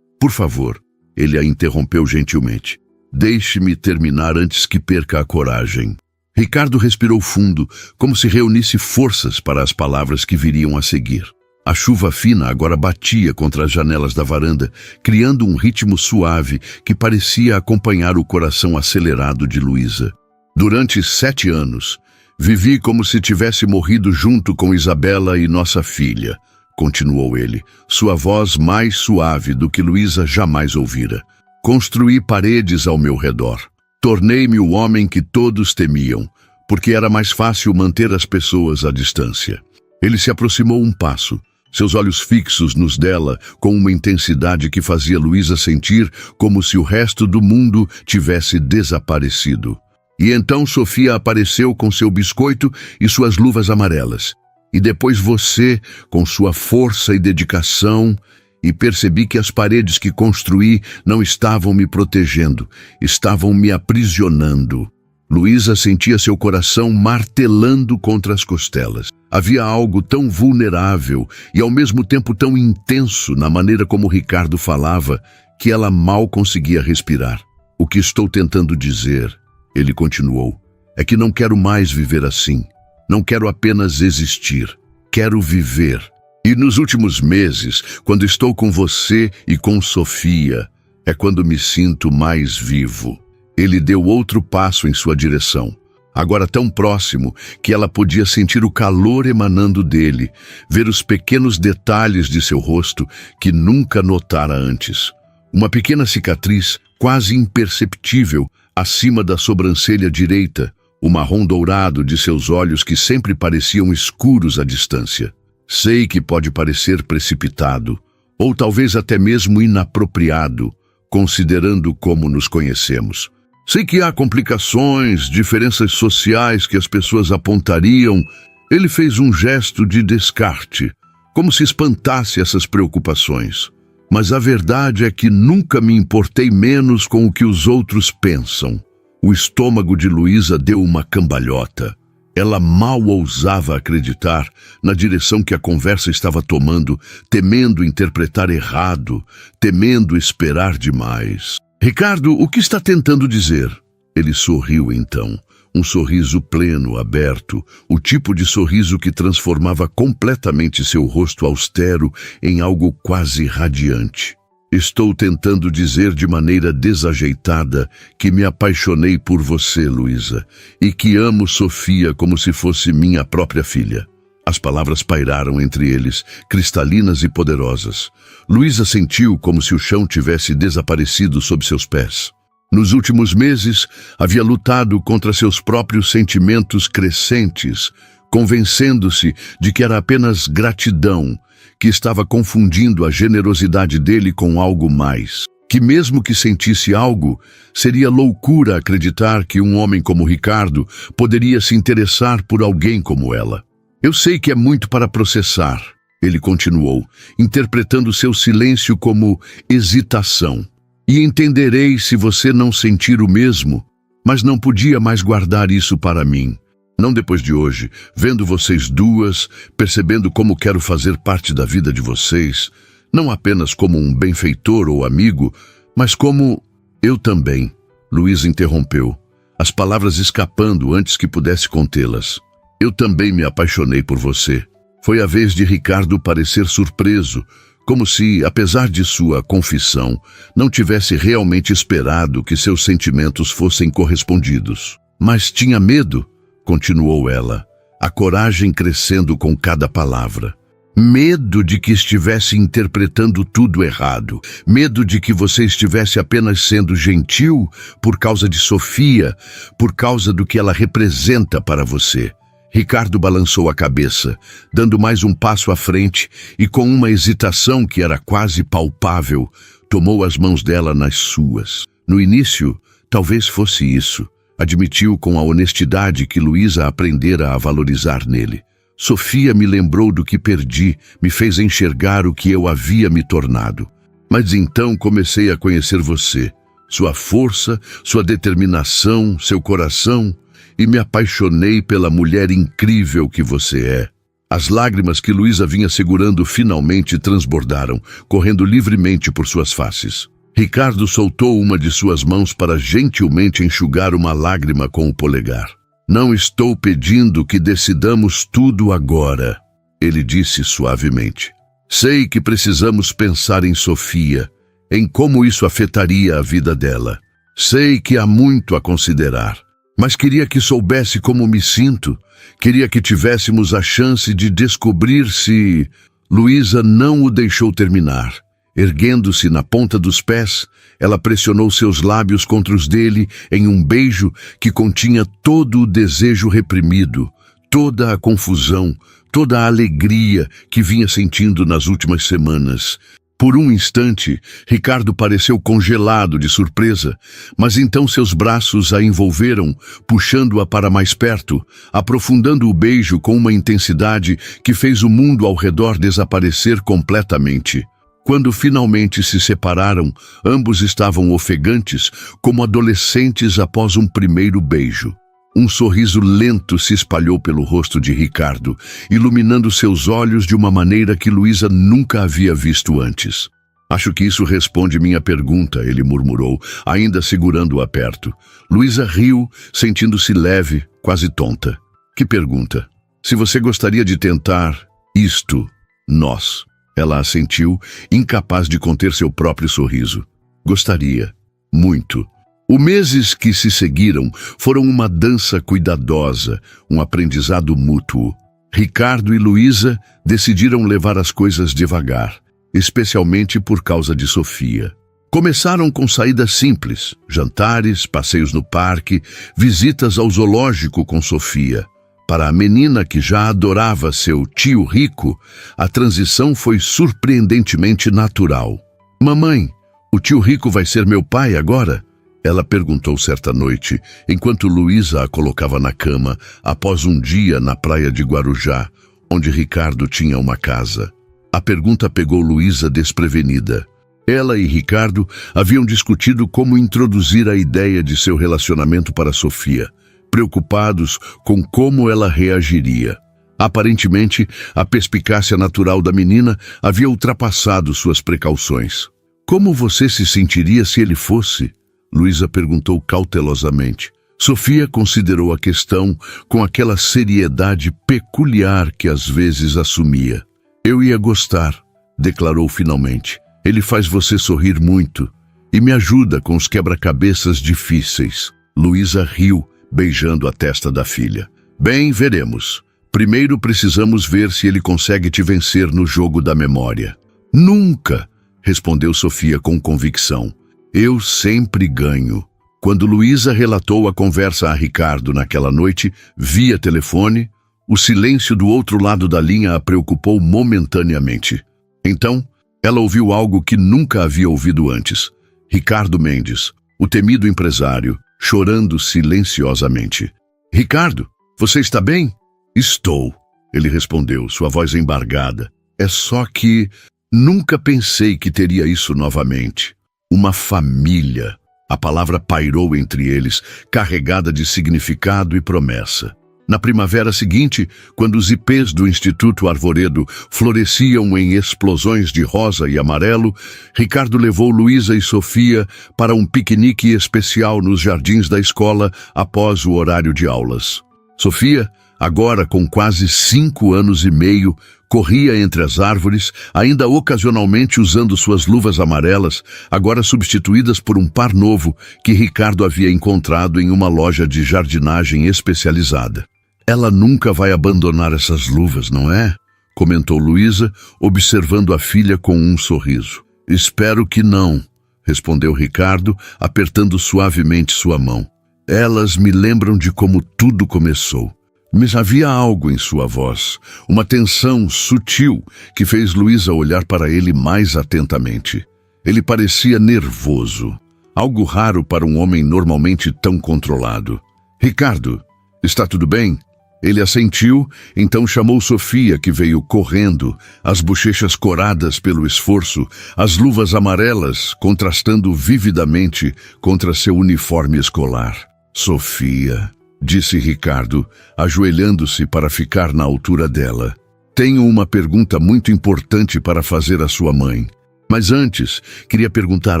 Por favor, ele a interrompeu gentilmente. Deixe-me terminar antes que perca a coragem. Ricardo respirou fundo, como se reunisse forças para as palavras que viriam a seguir. A chuva fina agora batia contra as janelas da varanda, criando um ritmo suave que parecia acompanhar o coração acelerado de Luísa. Durante 7 anos, vivi como se tivesse morrido junto com Isabela e nossa filha, continuou ele, sua voz mais suave do que Luísa jamais ouvira. Construí paredes ao meu redor. Tornei-me o homem que todos temiam, porque era mais fácil manter as pessoas à distância. Ele se aproximou um passo, seus olhos fixos nos dela com uma intensidade que fazia Luísa sentir como se o resto do mundo tivesse desaparecido. E então Sofia apareceu com seu biscoito e suas luvas amarelas. E depois você, com sua força e dedicação, e percebi que as paredes que construí não estavam me protegendo, estavam me aprisionando. Luísa sentia seu coração martelando contra as costelas. Havia algo tão vulnerável e ao mesmo tempo tão intenso na maneira como Ricardo falava que ela mal conseguia respirar. O que estou tentando dizer, ele continuou, é que não quero mais viver assim. Não quero apenas existir. Quero viver. E nos últimos meses, quando estou com você e com Sofia, é quando me sinto mais vivo. Ele deu outro passo em sua direção, agora tão próximo que ela podia sentir o calor emanando dele, ver os pequenos detalhes de seu rosto que nunca notara antes. Uma pequena cicatriz, quase imperceptível, acima da sobrancelha direita, o marrom dourado de seus olhos que sempre pareciam escuros à distância. Sei que pode parecer precipitado, ou talvez até mesmo inapropriado, considerando como nos conhecemos. Sei que há complicações, diferenças sociais que as pessoas apontariam. Ele fez um gesto de descarte, como se espantasse essas preocupações. Mas a verdade é que nunca me importei menos com o que os outros pensam. O estômago de Luísa deu uma cambalhota. Ela mal ousava acreditar na direção que a conversa estava tomando, temendo interpretar errado, temendo esperar demais. Ricardo, o que está tentando dizer? Ele sorriu então, um sorriso pleno, aberto, o tipo de sorriso que transformava completamente seu rosto austero em algo quase radiante. Estou tentando dizer de maneira desajeitada que me apaixonei por você, Luísa, e que amo Sofia como se fosse minha própria filha. As palavras pairaram entre eles, cristalinas e poderosas. Luísa sentiu como se o chão tivesse desaparecido sob seus pés. Nos últimos meses, havia lutado contra seus próprios sentimentos crescentes, convencendo-se de que era apenas gratidão, que estava confundindo a generosidade dele com algo mais. Que mesmo que sentisse algo, seria loucura acreditar que um homem como Ricardo poderia se interessar por alguém como ela. Eu sei que é muito para processar, ele continuou, interpretando seu silêncio como hesitação. E entenderei se você não sentir o mesmo, mas não podia mais guardar isso para mim. Não depois de hoje, vendo vocês duas, percebendo como quero fazer parte da vida de vocês, não apenas como um benfeitor ou amigo, mas como eu também. Luísa interrompeu, as palavras escapando antes que pudesse contê-las. Eu também me apaixonei por você. Foi a vez de Ricardo parecer surpreso, como se, apesar de sua confissão, não tivesse realmente esperado que seus sentimentos fossem correspondidos. Mas tinha medo, continuou ela, a coragem crescendo com cada palavra. Medo de que estivesse interpretando tudo errado. Medo de que você estivesse apenas sendo gentil por causa de Sofia, por causa do que ela representa para você. Ricardo balançou a cabeça, dando mais um passo à frente e com uma hesitação que era quase palpável, tomou as mãos dela nas suas. No início, talvez fosse isso, admitiu com a honestidade que Luísa aprendera a valorizar nele. Sofia me lembrou do que perdi, me fez enxergar o que eu havia me tornado. Mas então comecei a conhecer você, sua força, sua determinação, seu coração, e me apaixonei pela mulher incrível que você é. As lágrimas que Luísa vinha segurando finalmente transbordaram, correndo livremente por suas faces. Ricardo soltou uma de suas mãos para gentilmente enxugar uma lágrima com o polegar. Não estou pedindo que decidamos tudo agora, ele disse suavemente. Sei que precisamos pensar em Sofia, em como isso afetaria a vida dela. Sei que há muito a considerar. Mas queria que soubesse como me sinto. Queria que tivéssemos a chance de descobrir se... Luísa não o deixou terminar. Erguendo-se na ponta dos pés, ela pressionou seus lábios contra os dele em um beijo que continha todo o desejo reprimido, toda a confusão, toda a alegria que vinha sentindo nas últimas semanas. Por um instante, Ricardo pareceu congelado de surpresa, mas então seus braços a envolveram, puxando-a para mais perto, aprofundando o beijo com uma intensidade que fez o mundo ao redor desaparecer completamente. Quando finalmente se separaram, ambos estavam ofegantes, como adolescentes após um primeiro beijo. Um sorriso lento se espalhou pelo rosto de Ricardo, iluminando seus olhos de uma maneira que Luísa nunca havia visto antes. Acho que isso responde minha pergunta, ele murmurou, ainda segurando-a perto. Luísa riu, sentindo-se leve, quase tonta. Que pergunta? Se você gostaria de tentar isto, nós. Ela assentiu, incapaz de conter seu próprio sorriso. Gostaria. Muito. Os meses que se seguiram foram uma dança cuidadosa, um aprendizado mútuo. Ricardo e Luísa decidiram levar as coisas devagar, especialmente por causa de Sofia. Começaram com saídas simples, jantares, passeios no parque, visitas ao zoológico com Sofia. Para a menina que já adorava seu tio rico, a transição foi surpreendentemente natural. Mamãe, o tio rico vai ser meu pai agora? Ela perguntou certa noite, enquanto Luísa a colocava na cama, após um dia na praia de Guarujá, onde Ricardo tinha uma casa. A pergunta pegou Luísa desprevenida. Ela e Ricardo haviam discutido como introduzir a ideia de seu relacionamento para Sofia, preocupados com como ela reagiria. Aparentemente, a perspicácia natural da menina havia ultrapassado suas precauções. Como você se sentiria se ele fosse? Luísa perguntou cautelosamente. Sofia considerou a questão com aquela seriedade peculiar que às vezes assumia. Eu ia gostar, declarou finalmente. Ele faz você sorrir muito e me ajuda com os quebra-cabeças difíceis. Luísa riu, beijando a testa da filha. Bem, veremos. Primeiro precisamos ver se ele consegue te vencer no jogo da memória. Nunca, respondeu Sofia com convicção. Eu sempre ganho. Quando Luísa relatou a conversa a Ricardo naquela noite, via telefone, O silêncio do outro lado da linha a preocupou momentaneamente. Então, ela ouviu algo que nunca havia ouvido antes. Ricardo Mendes, o temido empresário, chorando silenciosamente. "Ricardo, você está bem?" "Estou", ele respondeu, sua voz embargada. "É só que nunca pensei que teria isso novamente. Uma família." A palavra pairou entre eles, carregada de significado e promessa. Na primavera seguinte, quando os ipês do Instituto Arvoredo floresciam em explosões de rosa e amarelo, Ricardo levou Luísa e Sofia para um piquenique especial nos jardins da escola após o horário de aulas. Sofia, agora com quase 5 anos e meio, corria entre as árvores, ainda ocasionalmente usando suas luvas amarelas, agora substituídas por um par novo que Ricardo havia encontrado em uma loja de jardinagem especializada. "Ela nunca vai abandonar essas luvas, não é?" comentou Luísa, observando a filha com um sorriso. "Espero que não", respondeu Ricardo, apertando suavemente sua mão. "Elas me lembram de como tudo começou." Mas havia algo em sua voz, uma tensão sutil que fez Luísa olhar para ele mais atentamente. Ele parecia nervoso, algo raro para um homem normalmente tão controlado. "Ricardo, está tudo bem?" Ele assentiu, então chamou Sofia, que veio correndo, as bochechas coradas pelo esforço, as luvas amarelas contrastando vividamente contra seu uniforme escolar. "Sofia", disse Ricardo, ajoelhando-se para ficar na altura dela. "Tenho uma pergunta muito importante para fazer à sua mãe. Mas antes, queria perguntar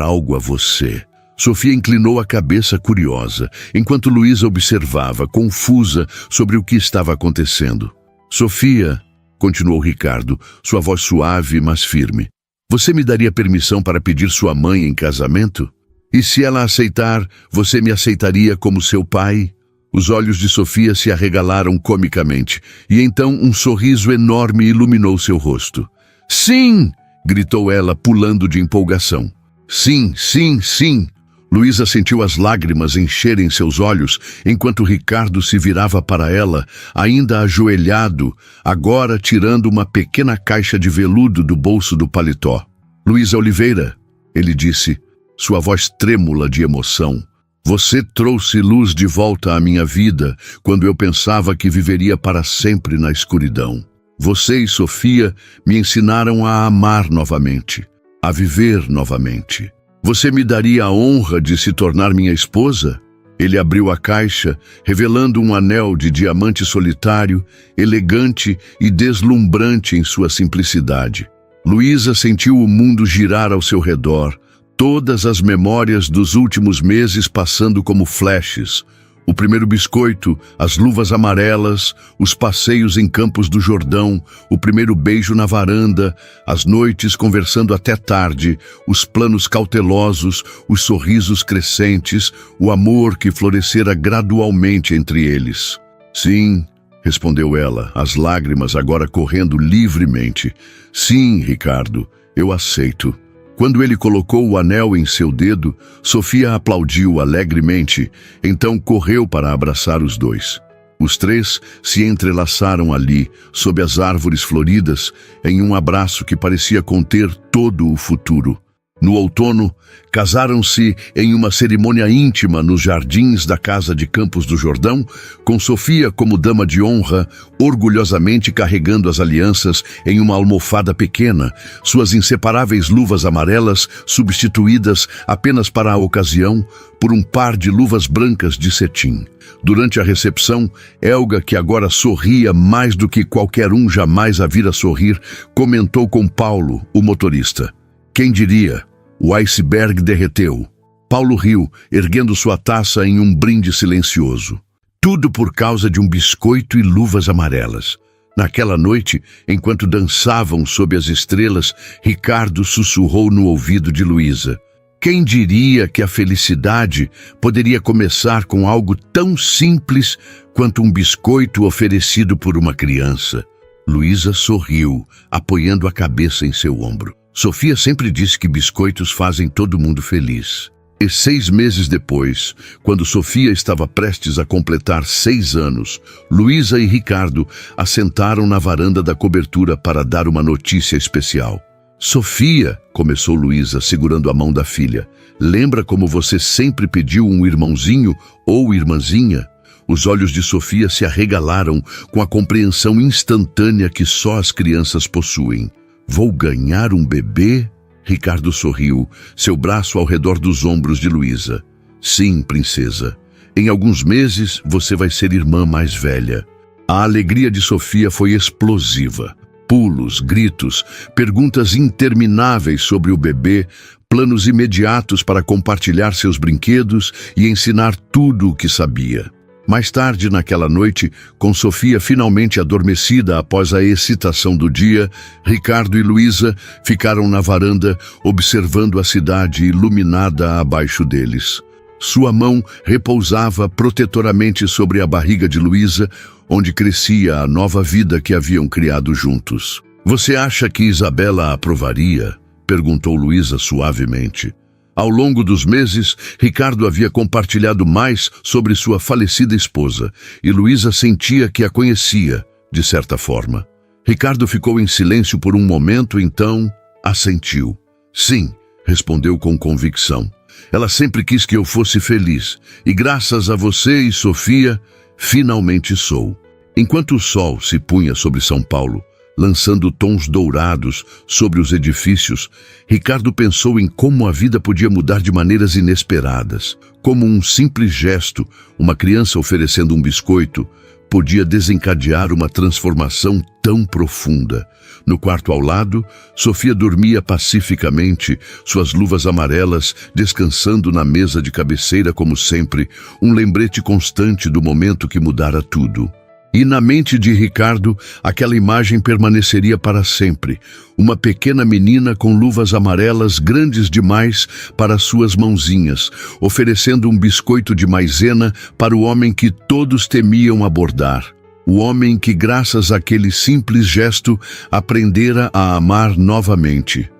algo a você." Sofia inclinou a cabeça curiosa, enquanto Luísa observava, confusa, sobre o que estava acontecendo. "Sofia", continuou Ricardo, sua voz suave, mas firme, "você me daria permissão para pedir sua mãe em casamento? E se ela aceitar, você me aceitaria como seu pai?" Os olhos de Sofia se arregalaram comicamente, e então um sorriso enorme iluminou seu rosto. "Sim!" gritou ela, pulando de empolgação. "Sim, sim, sim!" Luísa sentiu as lágrimas encherem seus olhos, enquanto Ricardo se virava para ela, ainda ajoelhado, agora tirando uma pequena caixa de veludo do bolso do paletó. "Luísa Oliveira", ele disse, sua voz trêmula de emoção, "você trouxe luz de volta à minha vida quando eu pensava que viveria para sempre na escuridão. Você e Sofia me ensinaram a amar novamente, a viver novamente. Você me daria a honra de se tornar minha esposa?" Ele abriu a caixa, revelando um anel de diamante solitário, elegante e deslumbrante em sua simplicidade. Luísa sentiu o mundo girar ao seu redor, todas as memórias dos últimos meses passando como flashes. O primeiro biscoito, as luvas amarelas, os passeios em Campos do Jordão, o primeiro beijo na varanda, as noites conversando até tarde, os planos cautelosos, os sorrisos crescentes, o amor que florescera gradualmente entre eles. "Sim", respondeu ela, as lágrimas agora correndo livremente. "Sim, Ricardo, eu aceito." Quando ele colocou o anel em seu dedo, Sofia aplaudiu alegremente, então correu para abraçar os dois. Os três se entrelaçaram ali, sob as árvores floridas, em um abraço que parecia conter todo o futuro. No outono, casaram-se em uma cerimônia íntima nos jardins da casa de Campos do Jordão, com Sofia como dama de honra, orgulhosamente carregando as alianças em uma almofada pequena, suas inseparáveis luvas amarelas substituídas apenas para a ocasião por um par de luvas brancas de cetim. Durante a recepção, Helga, que agora sorria mais do que qualquer um jamais a vira sorrir, comentou com Paulo, o motorista: "Quem diria? O iceberg derreteu." Paulo riu, erguendo sua taça em um brinde silencioso. Tudo por causa de um biscoito e luvas amarelas. Naquela noite, enquanto dançavam sob as estrelas, Ricardo sussurrou no ouvido de Luísa: "Quem diria que a felicidade poderia começar com algo tão simples quanto um biscoito oferecido por uma criança?" Luísa sorriu, apoiando a cabeça em seu ombro. "Sofia sempre disse que biscoitos fazem todo mundo feliz." E 6 meses depois, quando Sofia estava prestes a completar 6 anos, Luísa e Ricardo assentaram na varanda da cobertura para dar uma notícia especial. Sofia, começou Luísa, segurando a mão da filha, lembra como você sempre pediu um irmãozinho ou irmãzinha? Os olhos de Sofia se arregalaram com a compreensão instantânea que só as crianças possuem. Vou ganhar um bebê? Ricardo sorriu, seu braço ao redor dos ombros de Luísa. Sim, princesa. Em alguns meses você vai ser irmã mais velha. A alegria de Sofia foi explosiva. Pulos, gritos, perguntas intermináveis sobre o bebê, planos imediatos para compartilhar seus brinquedos e ensinar tudo o que sabia. Mais tarde naquela noite, com Sofia finalmente adormecida após a excitação do dia, Ricardo e Luísa ficaram na varanda observando a cidade iluminada abaixo deles. Sua mão repousava protetoramente sobre a barriga de Luísa, onde crescia a nova vida que haviam criado juntos. Você acha que Isabela aprovaria? Perguntou Luísa suavemente. Ao longo dos meses, Ricardo havia compartilhado mais sobre sua falecida esposa, e Luísa sentia que a conhecia, de certa forma. Ricardo ficou em silêncio por um momento, então assentiu. Sim, respondeu com convicção. Ela sempre quis que eu fosse feliz, e graças a você e Sofia, finalmente sou. Enquanto o sol se punha sobre São Paulo, lançando tons dourados sobre os edifícios, Ricardo pensou em como a vida podia mudar de maneiras inesperadas. Como um simples gesto, uma criança oferecendo um biscoito, podia desencadear uma transformação tão profunda. No quarto ao lado, Sofia dormia pacificamente, suas luvas amarelas descansando na mesa de cabeceira como sempre, um lembrete constante do momento que mudara tudo. E na mente de Ricardo, aquela imagem permaneceria para sempre. Uma pequena menina com luvas amarelas grandes demais para suas mãozinhas, oferecendo um biscoito de maisena para o homem que todos temiam abordar. O homem que, graças àquele simples gesto, aprendera a amar novamente.